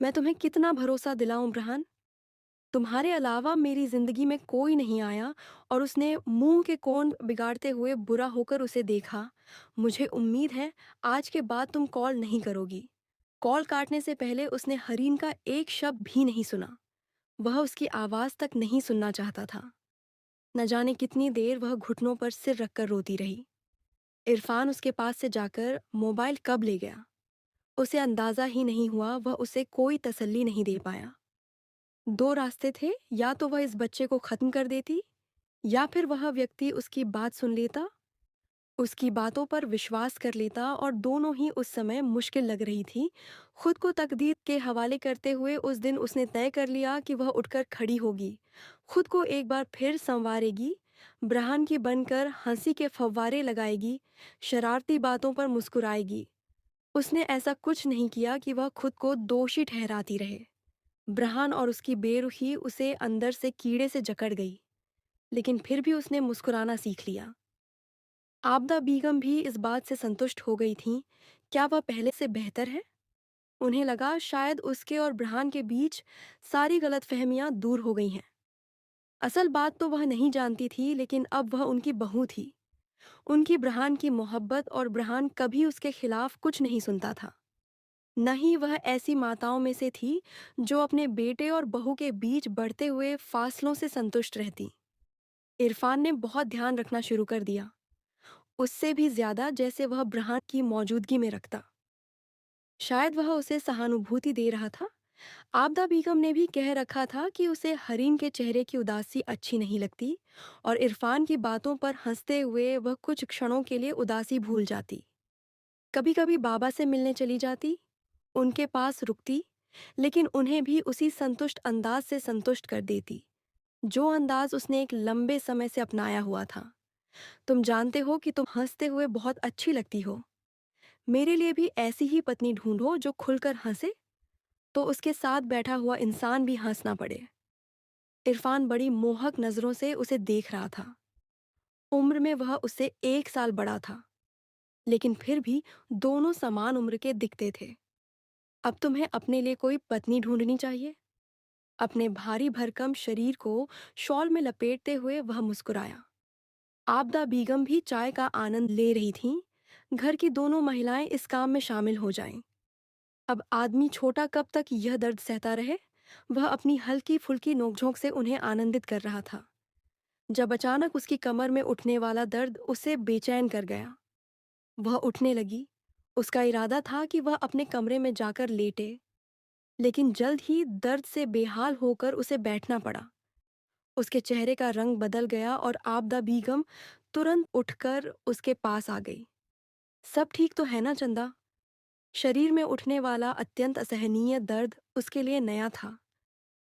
मैं तुम्हें कितना भरोसा दिलाऊं बुरहान? तुम्हारे अलावा मेरी जिंदगी में कोई नहीं आया। और उसने मुंह के कोण बिगाड़ते हुए बुरा होकर उसे देखा। मुझे उम्मीद है आज के बाद तुम कॉल नहीं करोगी। कॉल काटने से पहले उसने हरीन का एक शब्द भी नहीं सुना। वह उसकी आवाज तक नहीं सुनना चाहता था। न जाने कितनी देर वह घुटनों पर सिर रखकर रोती रही। इरफान उसके पास से जाकर मोबाइल कब ले गया उसे अंदाजा ही नहीं हुआ, वह उसे कोई तसल्ली नहीं दे पाया। दो रास्ते थे, या तो वह इस बच्चे को खत्म कर देती, या फिर वह व्यक्ति उसकी बात सुन लेता, उसकी बातों पर विश्वास कर लेता, और दोनों ही उस समय मुश्किल लग रही थी। खुद को तकदीर के हवाले करते हुए उस दिन उसने तय कर लिया कि वह उठकर खड़ी होगी, खुद को एक बार फिर संवारेगी, ब्रहान की बनकर हंसी के फव्वारे लगाएगी, शरारती बातों पर मुस्कुराएगी। उसने ऐसा कुछ नहीं किया कि वह खुद को दोषी ठहराती रहे। ब्रहान और उसकी बेरुखी उसे अंदर से कीड़े से जकड़ गई, लेकिन फिर भी उसने मुस्कुराना सीख लिया। आबदा बीगम भी इस बात से संतुष्ट हो गई थीं। क्या वह पहले से बेहतर है? उन्हें लगा शायद उसके और ब्रहान के बीच सारी गलतफहमियां दूर हो गई हैं। असल बात तो वह नहीं जानती थी, लेकिन अब वह उनकी बहू थी। उनकी ब्रहान की मोहब्बत, और ब्रहान कभी उसके खिलाफ कुछ नहीं सुनता था। न ही वह ऐसी माताओं में से थी जो अपने बेटे और बहू के बीच बढ़ते हुए फासलों से संतुष्ट रहती। इरफान ने बहुत ध्यान रखना शुरू कर दिया, उससे भी ज्यादा जैसे वह ब्रहान की मौजूदगी में रखता। शायद वह उसे सहानुभूति दे रहा था। आबदा बेगम ने भी कह रखा था कि उसे हरीम के चेहरे की उदासी अच्छी नहीं लगती, और इरफान की बातों पर हंसते हुए वह कुछ क्षणों के लिए उदासी भूल जाती। कभी कभी बाबा से मिलने चली जाती, उनके पास रुकती, लेकिन उन्हें भी उसी संतुष्ट अंदाज से संतुष्ट कर देती, जो अंदाज उसने एक लंबे समय से अपनाया हुआ था। तुम जानते हो कि तुम हंसते हुए बहुत अच्छी लगती हो। मेरे लिए भी ऐसी ही पत्नी ढूंढो जो खुलकर हंसे, तो उसके साथ बैठा हुआ इंसान भी हंसना पड़े। इरफान बड़ी मोहक नजरों से उसे देख रहा था। उम्र में वह उससे 1 साल बड़ा था, लेकिन फिर भी दोनों समान उम्र के दिखते थे। अब तुम्हें अपने लिए कोई पत्नी ढूंढनी चाहिए। अपने भारी भरकम शरीर को शॉल में लपेटते हुए वह मुस्कुराया। आबदा बीगम भी चाय का आनंद ले रही थीं। घर की दोनों महिलाएं इस काम में शामिल हो जाएं। अब आदमी छोटा कब तक यह दर्द सहता रहे? वह अपनी हल्की फुल्की नोकझोंक से उन्हें आनंदित कर रहा था, जब अचानक उसकी कमर में उठने वाला दर्द उसे बेचैन कर गया। वह उठने लगी। उसका इरादा था कि वह अपने कमरे में जाकर लेटे, लेकिन जल्द ही दर्द से बेहाल होकर उसे बैठना पड़ा। उसके चेहरे का रंग बदल गया, और आबदा बीगम तुरंत उठकर उसके पास आ गई। सब ठीक तो है ना चंदा? शरीर में उठने वाला अत्यंत असहनीय दर्द उसके लिए नया था।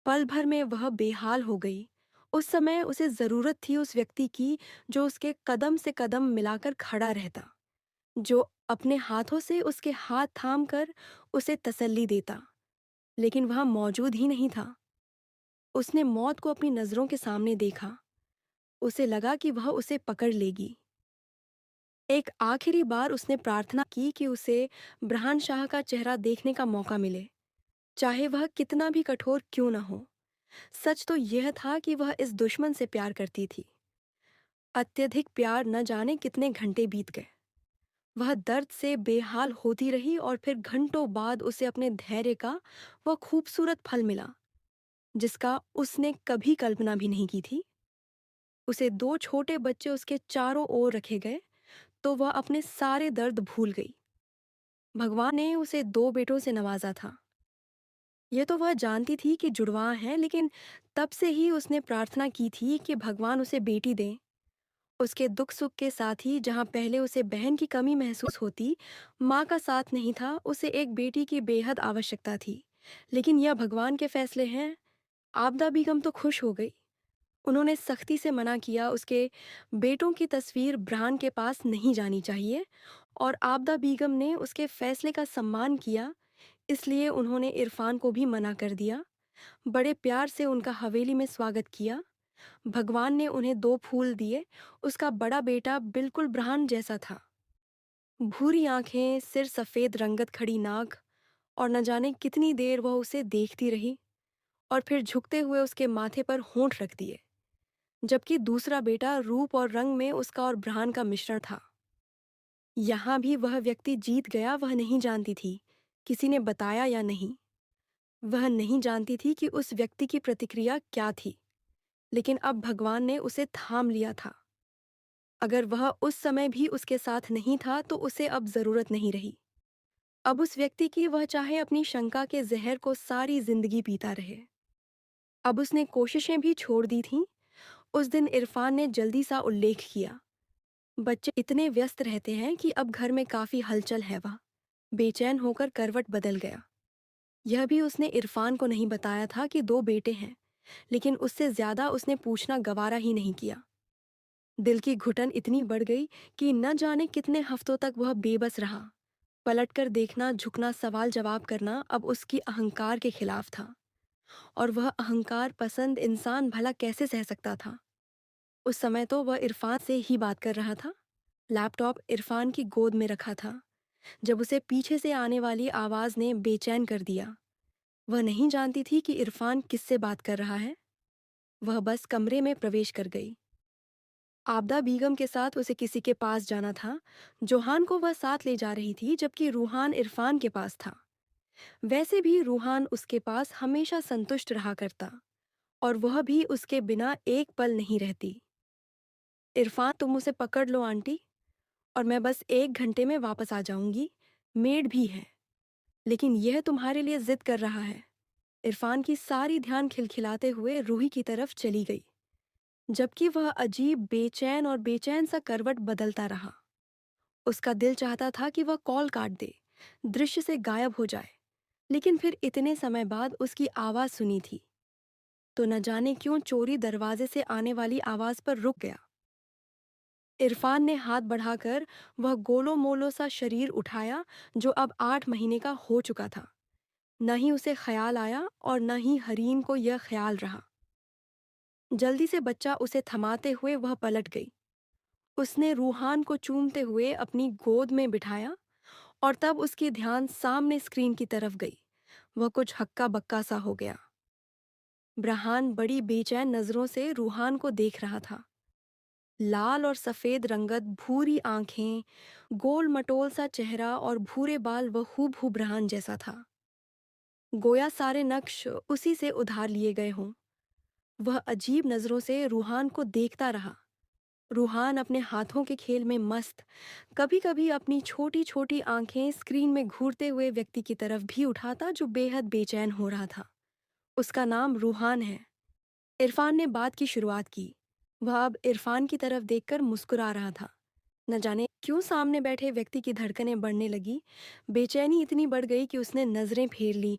पल भर में वह बेहाल हो गई। उस समय उसे जरूरत थी उस व्यक्ति की जो उसके कदम से कदम मिलाकर खड़ा रहता, जो अपने हाथों से उसके हाथ थाम कर उसे तसल्ली देता। लेकिन वह मौजूद ही नहीं था। उसने मौत को अपनी नजरों के सामने देखा। उसे लगा कि वह उसे पकड़ लेगी। एक आखिरी बार उसने प्रार्थना की कि उसे ब्रहान शाह का चेहरा देखने का मौका मिले, चाहे वह कितना भी कठोर क्यों न हो। सच तो यह था कि वह इस दुश्मन से प्यार करती थी। अत्यधिक प्यार, न जाने कितने घंटे बीत गए। वह दर्द से बेहाल होती रही, और फिर घंटों बाद उसे अपने धैर्य का वह खूबसूरत फल मिला, जिसका उसने कभी कल्पना भी नहीं की थी। उसे दो छोटे बच्चे उसके चारों ओर रखे गए, तो वह अपने सारे दर्द भूल गई। भगवान ने उसे दो बेटों से नवाजा था। यह तो वह जानती थी कि जुड़वा हैं, लेकिन तब से ही उसने प्रार्थना की थी कि भगवान उसे बेटी दें। उसके दुख सुख के साथ ही जहाँ पहले उसे बहन की कमी महसूस होती, माँ का साथ नहीं था, उसे एक बेटी की बेहद आवश्यकता थी। लेकिन यह भगवान के फैसले हैं। आबदा बेगम तो खुश हो गई। उन्होंने सख्ती से मना किया, उसके बेटों की तस्वीर ब्रान के पास नहीं जानी चाहिए, और आबदा बेगम ने उसके फैसले का सम्मान किया। इसलिए उन्होंने इरफान को भी मना कर दिया। बड़े प्यार से उनका हवेली में स्वागत किया। भगवान ने उन्हें दो फूल दिए। उसका बड़ा बेटा बिल्कुल ब्रहान जैसा था। भूरी आंखें, सिर सफेद रंगत खड़ी नाक, और न जाने कितनी देर वह उसे देखती रही, और फिर झुकते हुए उसके माथे पर होंठ रख दिए। जबकि दूसरा बेटा रूप और रंग में उसका और ब्रहान का मिश्रण था। यहाँ भी वह व्यक्ति जीत गया, वह नहीं जानती थी, किसी ने बताया या नहीं। वह नहीं जानती थी कि उस व्यक्ति की प्रतिक्रिया क्या थी, लेकिन अब भगवान ने उसे थाम लिया था। अगर वह उस समय भी उसके साथ नहीं था, तो उसे अब जरूरत नहीं रही। अब उस व्यक्ति की वह चाहे अपनी शंका के जहर को सारी जिंदगी पीता रहे। अब उसने कोशिशें भी छोड़ दी थीं। उस दिन इरफान ने जल्दी सा उल्लेख किया, बच्चे इतने व्यस्त रहते हैं कि अब घर में काफी हलचल है। वह बेचैन होकर करवट बदल गया। यह भी उसने इरफान को नहीं बताया था कि दो बेटे हैं, लेकिन उससे ज्यादा उसने पूछना गवारा ही नहीं किया। दिल की घुटन इतनी बढ़ गई कि न जाने कितने हफ्तों तक वह बेबस रहा। पलटकर देखना, झुकना, सवाल जवाब करना अब उसकी अहंकार के खिलाफ था। और वह अहंकार पसंद इंसान भला कैसे सह सकता था। उस समय तो वह इरफान से ही बात कर रहा था। लैपटॉप इरफान की गोद में रखा था, जब उसे पीछे से आने वाली आवाज ने बेचैन कर दिया। वह नहीं जानती थी कि इरफान किससे बात कर रहा है। वह बस कमरे में प्रवेश कर गई। आबदा बीगम के साथ उसे किसी के पास जाना था। जोहान को वह साथ ले जा रही थी, जबकि रूहान इरफान के पास था। वैसे भी रूहान उसके पास हमेशा संतुष्ट रहा करता, और वह भी उसके बिना एक पल नहीं रहती। इरफान, तुम उसे पकड़ लो आंटी, और मैं बस 1 घंटे में वापस आ जाऊंगी। मेड भी है, लेकिन यह तुम्हारे लिए जिद कर रहा है। इरफान की सारी ध्यान खिलखिलाते हुए रूही की तरफ चली गई, जबकि वह अजीब बेचैन और बेचैन सा करवट बदलता रहा। उसका दिल चाहता था कि वह कॉल काट दे, दृश्य से गायब हो जाए, लेकिन फिर इतने समय बाद उसकी आवाज सुनी थी, तो न जाने क्यों चोरी दरवाजे से आने वाली आवाज पर रुक गया। इरफान ने हाथ बढ़ाकर वह गोलो मोलो सा शरीर उठाया, जो अब 8 महीने का हो चुका था। न ही उसे ख्याल आया और न ही हरीन को यह ख्याल रहा। जल्दी से बच्चा उसे थमाते हुए वह पलट गई। उसने रूहान को चूमते हुए अपनी गोद में बिठाया, और तब उसकी ध्यान सामने स्क्रीन की तरफ गई। वह कुछ हक्का बक्का सा हो गया। ब्रहान बड़ी बेचैन नजरों से रूहान को देख रहा था। लाल और सफेद रंगत, भूरी आंखें, गोल मटोल सा चेहरा और भूरे बाल, वह हूबहू ब्रहान जैसा था। गोया सारे नक्श उसी से उधार लिए गए हों। वह अजीब नजरों से रूहान को देखता रहा। रूहान अपने हाथों के खेल में मस्त, कभी कभी अपनी छोटी छोटी आंखें स्क्रीन में घूरते हुए व्यक्ति की तरफ भी उठाता, जो बेहद बेचैन हो रहा था। उसका नाम रूहान है। इरफान ने बात की शुरुआत की। वह अब इरफान की तरफ देखकर मुस्कुरा रहा था। न जाने क्यों सामने बैठे व्यक्ति की धड़कनें बढ़ने लगी। बेचैनी इतनी बढ़ गई कि उसने नजरें फेर ली।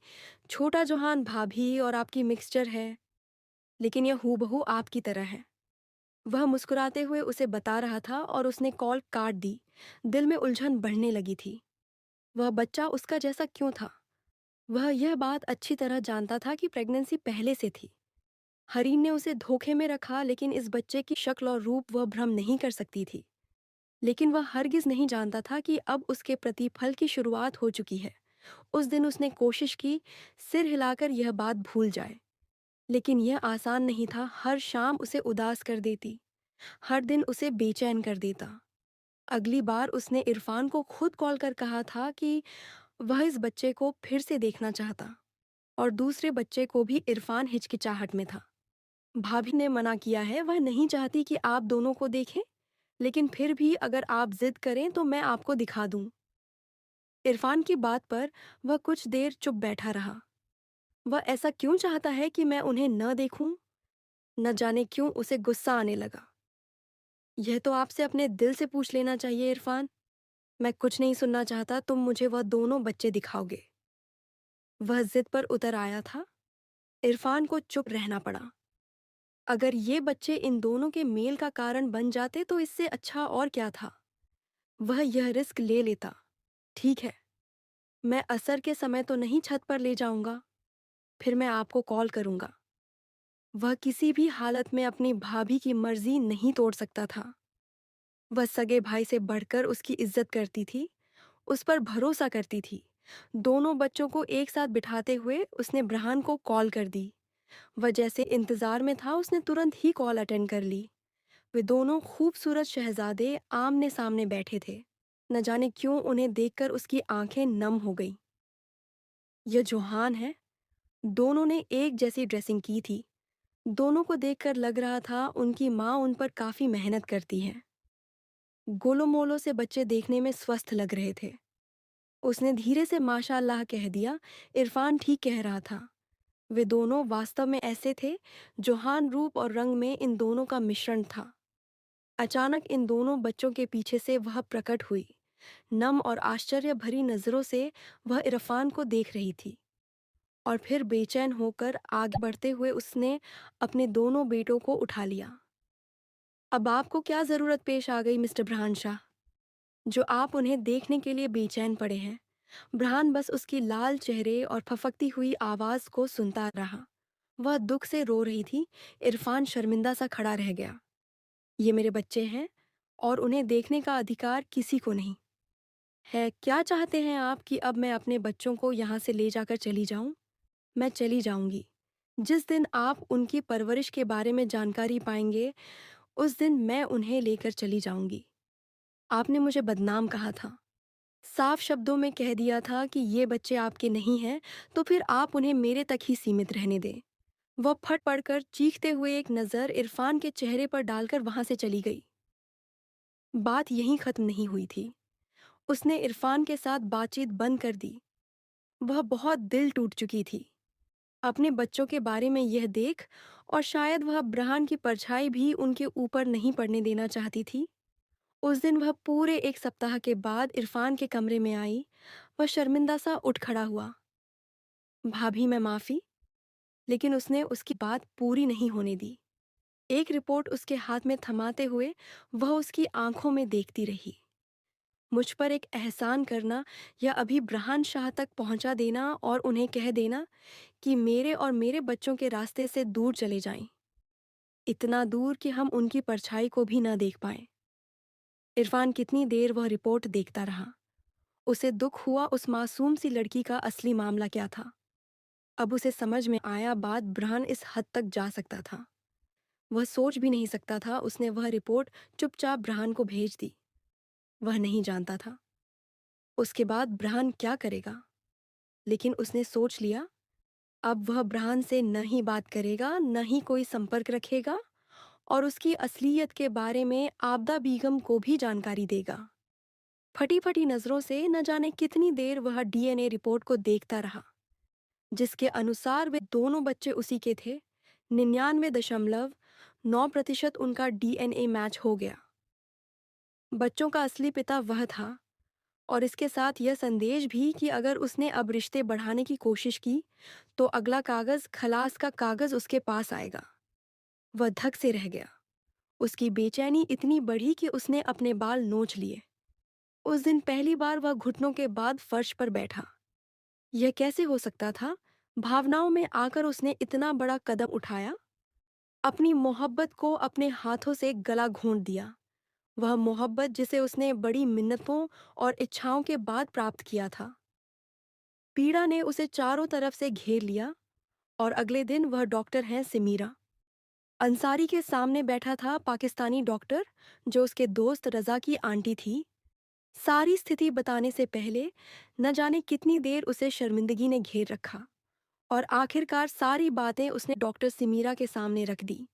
छोटा जोहान भाभी और आपकी मिक्सचर है, लेकिन यह हूबहू आपकी तरह है। वह मुस्कुराते हुए उसे बता रहा था, और उसने कॉल काट दी। दिल में उलझन बढ़ने लगी थी। वह बच्चा उसका जैसा क्यों था। वह यह बात अच्छी तरह जानता था कि प्रेगनेंसी पहले से थी। हरीन ने उसे धोखे में रखा, लेकिन इस बच्चे की शक्ल और रूप वह भ्रम नहीं कर सकती थी। लेकिन वह हरगिज नहीं जानता था कि अब उसके प्रतिफल की शुरुआत हो चुकी है। उस दिन उसने कोशिश की सिर हिलाकर यह बात भूल जाए, लेकिन यह आसान नहीं था। हर शाम उसे उदास कर देती, हर दिन उसे बेचैन कर देता। अगली बार उसने इरफान को खुद कॉल कर कहा था कि वह इस बच्चे को फिर से देखना चाहता, और दूसरे बच्चे को भी। इरफान हिचकिचाहट में था। भाभी ने मना किया है, वह नहीं चाहती कि आप दोनों को देखें, लेकिन फिर भी अगर आप जिद करें तो मैं आपको दिखा दूं। इरफान की बात पर वह कुछ देर चुप बैठा रहा। वह ऐसा क्यों चाहता है कि मैं उन्हें न देखूं? न जाने क्यों उसे गुस्सा आने लगा। यह तो आपसे अपने दिल से पूछ लेना चाहिए इरफान। मैं कुछ नहीं सुनना चाहता, तुम मुझे वह दोनों बच्चे दिखाओगे। वह जिद पर उतर आया था। इरफान को चुप रहना पड़ा। अगर ये बच्चे इन दोनों के मेल का कारण बन जाते तो इससे अच्छा और क्या था। वह यह रिस्क ले लेता। ठीक है, मैं असर के समय तो नहीं छत पर ले जाऊंगा, फिर मैं आपको कॉल करूंगा। वह किसी भी हालत में अपनी भाभी की मर्जी नहीं तोड़ सकता था। वह सगे भाई से बढ़कर उसकी इज्जत करती थी, उस पर भरोसा करती थी। दोनों बच्चों को एक साथ बिठाते हुए उसने ब्रहान को कॉल कर दी। वह जैसे इंतजार में था, उसने तुरंत ही कॉल अटेंड कर ली। वे दोनों खूबसूरत शहजादे आमने सामने बैठे थे। न जाने क्यों उन्हें देखकर उसकी आंखें नम हो गईं। यह जोहान है। दोनों ने एक जैसी ड्रेसिंग की थी। दोनों को देखकर लग रहा था उनकी माँ उन पर काफी मेहनत करती है। गोलो मोलो से बच्चे देखने में स्वस्थ लग रहे थे। उसने धीरे से माशाअल्लाह कह दिया। इरफान ठीक कह रहा था। वे दोनों वास्तव में ऐसे थे। जोहान रूप और रंग में इन दोनों का मिश्रण था। अचानक इन दोनों बच्चों के पीछे से वह प्रकट हुई। नम और आश्चर्य भरी नजरों से वह इरफान को देख रही थी, और फिर बेचैन होकर आगे बढ़ते हुए उसने अपने दोनों बेटों को उठा लिया। अब आपको क्या जरूरत पेश आ गई मिस्टर ब्रहानशाह, जो आप उन्हें देखने के लिए बेचैन पड़े हैं? ब्रहान बस उसकी लाल चेहरे और फफकती हुई आवाज को सुनता रहा। वह दुख से रो रही थी। इरफान शर्मिंदा सा खड़ा रह गया। ये मेरे बच्चे हैं और उन्हें देखने का अधिकार किसी को नहीं है। क्या चाहते हैं आप कि अब मैं अपने बच्चों को यहाँ से ले जाकर चली जाऊं? मैं चली जाऊंगी। जिस दिन आप उनकी परवरिश के बारे में जानकारी पाएंगे, उस दिन मैं उन्हें लेकर चली जाऊंगी। आपने मुझे बदनाम कहा था, साफ शब्दों में कह दिया था कि ये बच्चे आपके नहीं हैं, तो फिर आप उन्हें मेरे तक ही सीमित रहने दें। वह फट पड़कर चीखते हुए एक नज़र इरफान के चेहरे पर डालकर वहां से चली गई। बात यहीं खत्म नहीं हुई थी। उसने इरफान के साथ बातचीत बंद कर दी। वह बहुत दिल टूट चुकी थी अपने बच्चों के बारे में यह देख, और शायद वह ब्रहान की परछाई भी उनके ऊपर नहीं पड़ने देना चाहती थी। उस दिन वह पूरे एक सप्ताह के बाद इरफान के कमरे में आई। वह शर्मिंदा सा उठ खड़ा हुआ। भाभी, मैं माफ़ी। लेकिन उसने उसकी बात पूरी नहीं होने दी। एक रिपोर्ट उसके हाथ में थमाते हुए वह उसकी आंखों में देखती रही। मुझ पर एक एहसान करना, या अभी ब्रहान शाह तक पहुंचा देना और उन्हें कह देना कि मेरे और मेरे बच्चों के रास्ते से दूर चले जाएं, इतना दूर कि हम उनकी परछाई को भी ना देख पाएं। इरफान कितनी देर वह रिपोर्ट देखता रहा। उसे दुख हुआ उस मासूम सी लड़की का असली मामला क्या था। अब उसे समझ में आया बात ब्रहान इस हद तक जा सकता था। वह सोच भी नहीं सकता था। उसने वह रिपोर्ट चुपचाप ब्रहान को भेज दी। वह नहीं जानता था उसके बाद ब्रहान क्या करेगा, लेकिन उसने सोच लिया अब वह ब्रहान से न ही बात करेगा, न ही कोई संपर्क रखेगा, और उसकी असलियत के बारे में आबदा बीगम को भी जानकारी देगा। फटी फटी नजरों से न जाने कितनी देर वह डीएनए रिपोर्ट को देखता रहा, जिसके अनुसार वे दोनों बच्चे उसी के थे। 99.9% उनका डीएनए मैच हो गया। बच्चों का असली पिता वह था, और इसके साथ यह संदेश भी कि अगर उसने अब रिश्ते बढ़ाने की कोशिश की, तो अगला कागज, खलास का कागज, उसके पास आएगा। वह धक से रह गया। उसकी बेचैनी इतनी बढ़ी कि उसने अपने बाल नोच लिए। उस दिन पहली बार वह घुटनों के बाद फर्श पर बैठा। यह कैसे हो सकता था? भावनाओं में आकर उसने इतना बड़ा कदम उठाया। अपनी मोहब्बत को अपने हाथों से गला घोंट दिया। वह मोहब्बत जिसे उसने बड़ी मिन्नतों और इच्छाओं के बाद प्राप्त किया था। पीड़ा ने उसे चारों तरफ से घेर लिया, और अगले दिन वह डॉक्टर हैं सिमीरा अंसारी के सामने बैठा था। पाकिस्तानी डॉक्टर, जो उसके दोस्त रजा की आंटी थी। सारी स्थिति बताने से पहले न जाने कितनी देर उसे शर्मिंदगी ने घेर रखा, और आखिरकार सारी बातें उसने डॉक्टर सिमीरा के सामने रख दी।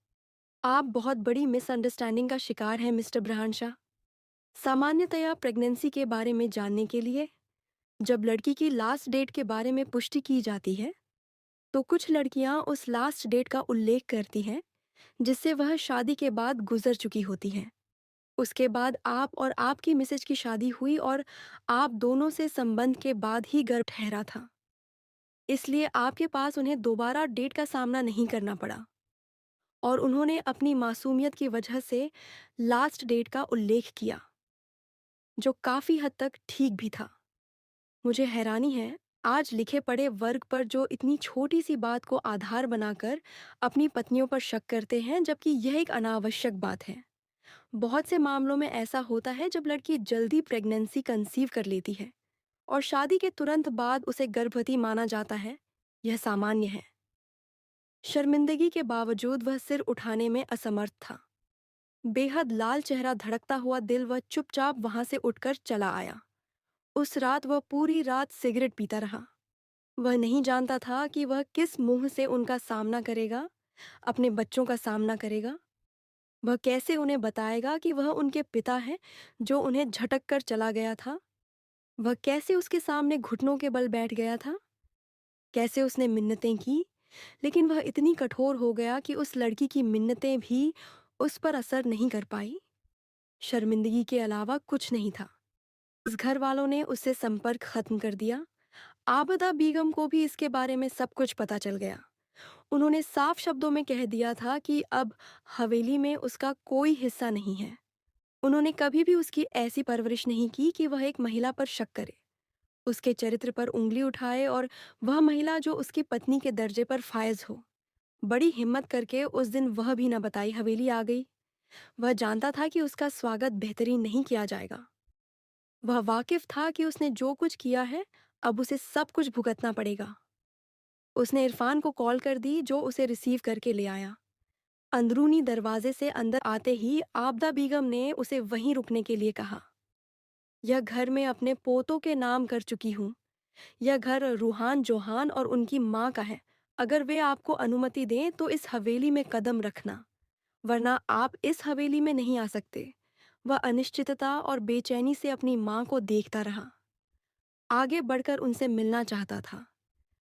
आप बहुत बड़ी मिसअंडरस्टैंडिंग का शिकार हैं मिस्टर ब्रहानशाह। सामान्यतया प्रेगनेंसी के बारे में जानने के लिए जब लड़की की लास्ट डेट के बारे में पुष्टि की जाती है, तो कुछ लड़कियां उस लास्ट डेट का उल्लेख करती हैं जिससे वह शादी के बाद गुजर चुकी होती हैं। उसके बाद आप और आपकी मिसेज की शादी हुई, और आप दोनों से संबंध के बाद ही गर्भ ठहरा था। इसलिए आपके पास उन्हें दोबारा डेट का सामना नहीं करना पड़ा, और उन्होंने अपनी मासूमियत की वजह से लास्ट डेट का उल्लेख किया, जो काफी हद तक ठीक भी था। मुझे हैरानी है आज लिखे पढ़े वर्ग पर, जो इतनी छोटी सी बात को आधार बनाकर अपनी पत्नियों पर शक करते हैं, जबकि यह एक अनावश्यक बात है। बहुत से मामलों में ऐसा होता है जब लड़की जल्दी प्रेगनेंसी कंसीव कर लेती है और शादी के तुरंत बाद उसे गर्भवती माना जाता है। यह सामान्य है। शर्मिंदगी के बावजूद वह सिर उठाने में असमर्थ था। बेहद लाल चेहरा, धड़कता हुआ दिल, वह चुपचाप वहां से उठकर चला आया। उस रात वह पूरी रात सिगरेट पीता रहा। वह नहीं जानता था कि वह किस मुंह से उनका सामना करेगा, अपने बच्चों का सामना करेगा। वह कैसे उन्हें बताएगा कि वह उनके पिता हैं, जो उन्हें झटक कर चला गया था। वह कैसे उसके सामने घुटनों के बल बैठ गया था, कैसे उसने मिन्नतें की, लेकिन वह इतनी कठोर हो गया कि उस लड़की की मिन्नतें भी उस पर असर नहीं कर पाई। शर्मिंदगी के अलावा कुछ नहीं था। उस घर वालों ने उससे संपर्क खत्म कर दिया। आबदा बेगम को भी इसके बारे में सब कुछ पता चल गया। उन्होंने साफ शब्दों में कह दिया था कि अब हवेली में उसका कोई हिस्सा नहीं है। उन्होंने कभी भी उसकी ऐसी परवरिश नहीं की कि वह एक महिला पर शक करे, उसके चरित्र पर उंगली उठाए, और वह महिला जो उसकी पत्नी के दर्जे पर फायज हो। बड़ी हिम्मत करके उस दिन वह भी न बताई हवेली आ गई। वह जानता था कि उसका स्वागत बेहतरीन नहीं किया जाएगा। वह वाकिफ था कि उसने जो कुछ किया है, अब उसे सब कुछ भुगतना पड़ेगा। उसने इरफान को कॉल कर दी, जो उसे रिसीव करके ले आया। अंदरूनी दरवाजे से अंदर आते ही आबदा बेगम ने उसे वहीं रुकने के लिए कहा। यह घर मैं अपने पोतों के नाम कर चुकी हूँ। यह घर रूहान जोहान और उनकी माँ का है। अगर वे आपको अनुमति दें तो इस हवेली में कदम रखना, वरना आप इस हवेली में नहीं आ सकते। वह अनिश्चितता और बेचैनी से अपनी माँ को देखता रहा। आगे बढ़कर उनसे मिलना चाहता था,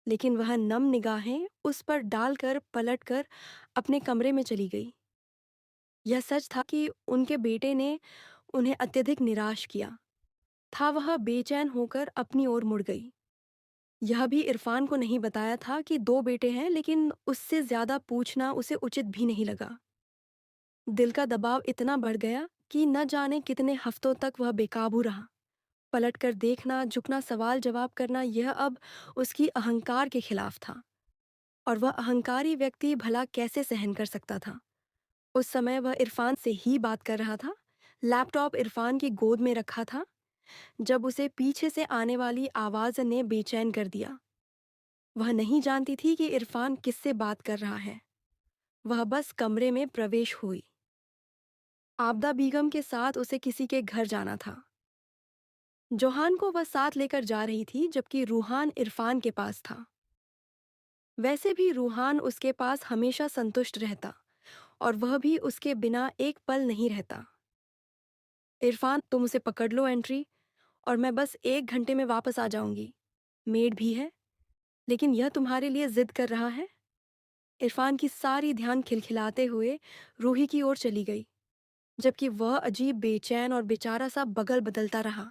लेकिन वह नम निगाहें उस पर डालकर पलटकर अपने कमरे में चली गई। यह सच था कि उनके बेटे ने उन्हें अत्यधिक निराश किया था। वह बेचैन होकर अपनी ओर मुड़ गई। यह भी इरफान को नहीं बताया था कि दो बेटे हैं, लेकिन उससे ज्यादा पूछना उसे उचित भी नहीं लगा। दिल का दबाव इतना बढ़ गया कि न जाने कितने हफ्तों तक वह बेकाबू रहा। पलटकर देखना, झुकना, सवाल जवाब करना, यह अब उसकी अहंकार के खिलाफ था। और वह अहंकारी व्यक्ति भला कैसे सहन कर सकता था। उस समय वह इरफान से ही बात कर रहा था। लैपटॉप इरफान की गोद में रखा था, जब उसे पीछे से आने वाली आवाज ने बेचैन कर दिया। वह नहीं जानती थी कि इरफान किससे बात कर रहा है। वह बस कमरे में प्रवेश हुई। आबदा बेगम के साथ उसे किसी के घर जाना था। जोहान को वह साथ लेकर जा रही थी, जबकि रूहान इरफान के पास था। वैसे भी रूहान उसके पास हमेशा संतुष्ट रहता, और वह भी उसके बिना एक पल नहीं रहता। इरफान, तुम उसे पकड़ लो एंट्री, और मैं बस 1 घंटे में वापस आ जाऊंगी। मेड भी है, लेकिन यह तुम्हारे लिए जिद कर रहा है। इरफान की सारी ध्यान खिलखिलाते हुए रूही की ओर चली गई, जबकि वह अजीब बेचैन और बेचारा सा बगल बदलता रहा।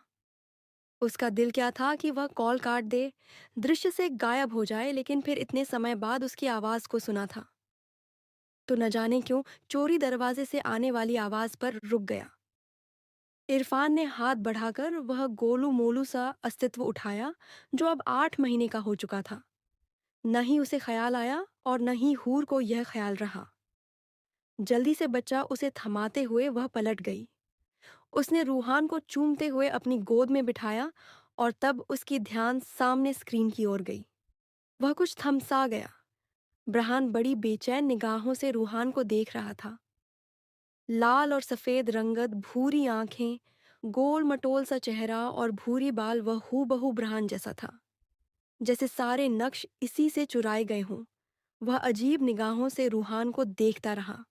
उसका दिल क्या था कि वह कॉल काट दे, दृश्य से गायब हो जाए, लेकिन फिर इतने समय बाद उसकी आवाज को सुना था तो न जाने क्यों चोरी दरवाजे से आने वाली आवाज पर रुक गया। इरफान ने हाथ बढ़ाकर वह गोलू मोलू सा अस्तित्व उठाया, जो अब 8 महीने का हो चुका था। न ही उसे ख्याल आया और न ही हूर को यह ख्याल रहा। जल्दी से बच्चा उसे थमाते हुए वह पलट गई। उसने रूहान को चूमते हुए अपनी गोद में बिठाया, और तब उसकी ध्यान सामने स्क्रीन की ओर गई। वह कुछ थमसा गया। ब्रहान बड़ी बेचैन निगाहों से रूहान को देख रहा था। लाल और सफेद रंगत, भूरी आंखें, गोल मटोल सा चेहरा और भूरी बाल, वह हूबहू ब्रहान जैसा था, जैसे सारे नक्श इसी से चुराए गए हों। वह अजीब निगाहों से रूहान को देखता रहा।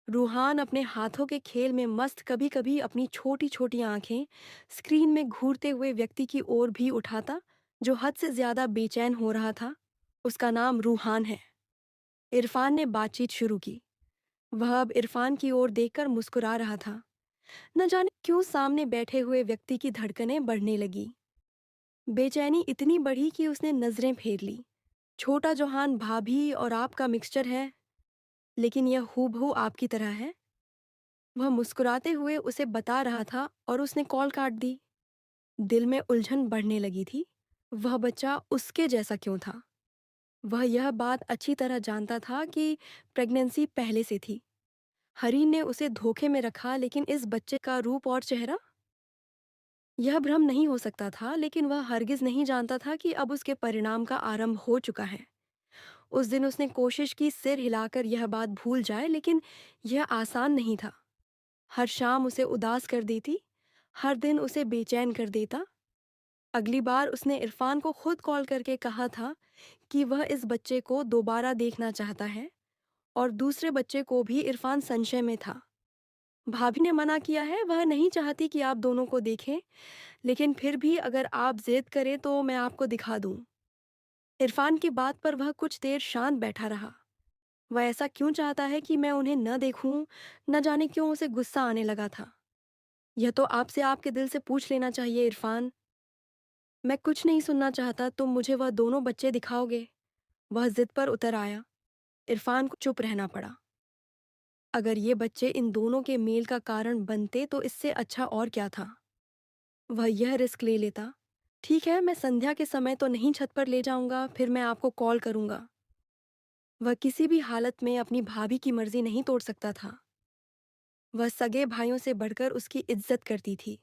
रूहान अपने हाथों के खेल में मस्त कभी कभी अपनी छोटी छोटी आंखें स्क्रीन में घूरते हुए व्यक्ति की ओर भी उठाता, जो हद से ज्यादा बेचैन हो रहा था। उसका नाम रूहान है। इरफान ने बातचीत शुरू की। वह अब इरफान की ओर देखकर मुस्कुरा रहा था। न जाने क्यों सामने बैठे हुए व्यक्ति की धड़कनें बढ़ने लगी। बेचैनी इतनी बढ़ी कि उसने नजरें फेर ली। छोटा जोहान भाभी और आपका मिक्सचर है, लेकिन यह हूबहू आपकी तरह है। वह मुस्कुराते हुए उसे बता रहा था, और उसने कॉल काट दी। दिल में उलझन बढ़ने लगी थी। वह बच्चा उसके जैसा क्यों था। वह यह बात अच्छी तरह जानता था कि प्रेगनेंसी पहले से थी। हरीन ने उसे धोखे में रखा, लेकिन इस बच्चे का रूप और चेहरा, यह भ्रम नहीं हो सकता था। लेकिन वह हरगिज नहीं जानता था कि अब उसके परिणाम का आरंभ हो चुका है। उस दिन उसने कोशिश की सिर हिलाकर यह बात भूल जाए, लेकिन यह आसान नहीं था। हर शाम उसे उदास कर देती, हर दिन उसे बेचैन कर देता। अगली बार उसने इरफान को खुद कॉल करके कहा था कि वह इस बच्चे को दोबारा देखना चाहता है, और दूसरे बच्चे को भी इरफान संशय में था। भाभी ने मना किया है, वह नहीं चाहती कि आप दोनों को देखें, लेकिन फिर भी अगर आप ज़िद करें तो मैं आपको दिखा दूँ। इरफान की बात पर वह कुछ देर शांत बैठा रहा। वह ऐसा क्यों चाहता है कि मैं उन्हें न देखूं, न जाने क्यों उसे गुस्सा आने लगा था। यह तो आपसे आपके दिल से पूछ लेना चाहिए इरफान। मैं कुछ नहीं सुनना चाहता, तुम मुझे वह दोनों बच्चे दिखाओगे? वह जिद पर उतर आया। इरफान को चुप रहना पड़ा। अगर ये बच्चे इन दोनों के मेल का कारण बनते तो इससे अच्छा और क्या था। वह यह रिस्क ले लेता। ठीक है, मैं संध्या के समय तो नहीं छत पर ले जाऊंगा, फिर मैं आपको कॉल करूंगा। वह किसी भी हालत में अपनी भाभी की मर्जी नहीं तोड़ सकता था। वह सगे भाइयों से बढ़कर उसकी इज्जत करती थी,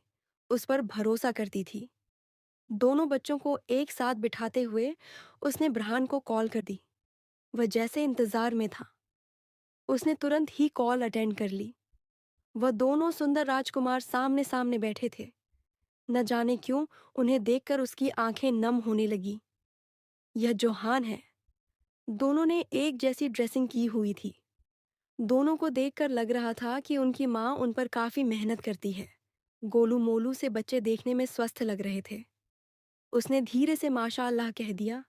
उस पर भरोसा करती थी। दोनों बच्चों को एक साथ बिठाते हुए उसने ब्रहान को कॉल कर दी। वह जैसे इंतजार में था, उसने तुरंत ही कॉल अटेंड कर ली। वह दोनों सुंदर राजकुमार सामने सामने बैठे थे। न जाने क्यों उन्हें देखकर उसकी आंखें नम होने लगी। यह जोहान है। दोनों ने एक जैसी ड्रेसिंग की हुई थी। दोनों को देखकर लग रहा था कि उनकी माँ उन पर काफी मेहनत करती है। गोलू मोलू से बच्चे देखने में स्वस्थ लग रहे थे। उसने धीरे से माशाअल्लाह कह दिया।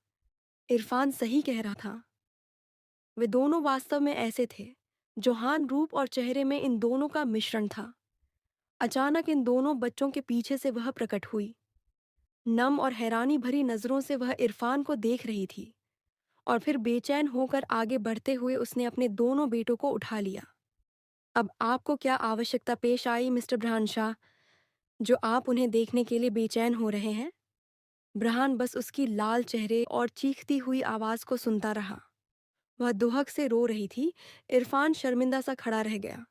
इरफान सही कह रहा था। वे दोनों वास्तव में ऐसे थे। जोहान रूप और चेहरे में इन दोनों का मिश्रण था। अचानक इन दोनों बच्चों के पीछे से वह प्रकट हुई। नम और हैरानी भरी नजरों से वह इरफान को देख रही थी, और फिर बेचैन होकर आगे बढ़ते हुए उसने अपने दोनों बेटों को उठा लिया। अब आपको क्या आवश्यकता पेश आई मिस्टर ब्रहानशाह, जो आप उन्हें देखने के लिए बेचैन हो रहे हैं? ब्रहान बस उसकी लाल चेहरे और चीखती हुई आवाज को सुनता रहा। वह दुहक से रो रही थी। इरफान शर्मिंदा सा खड़ा रह गया।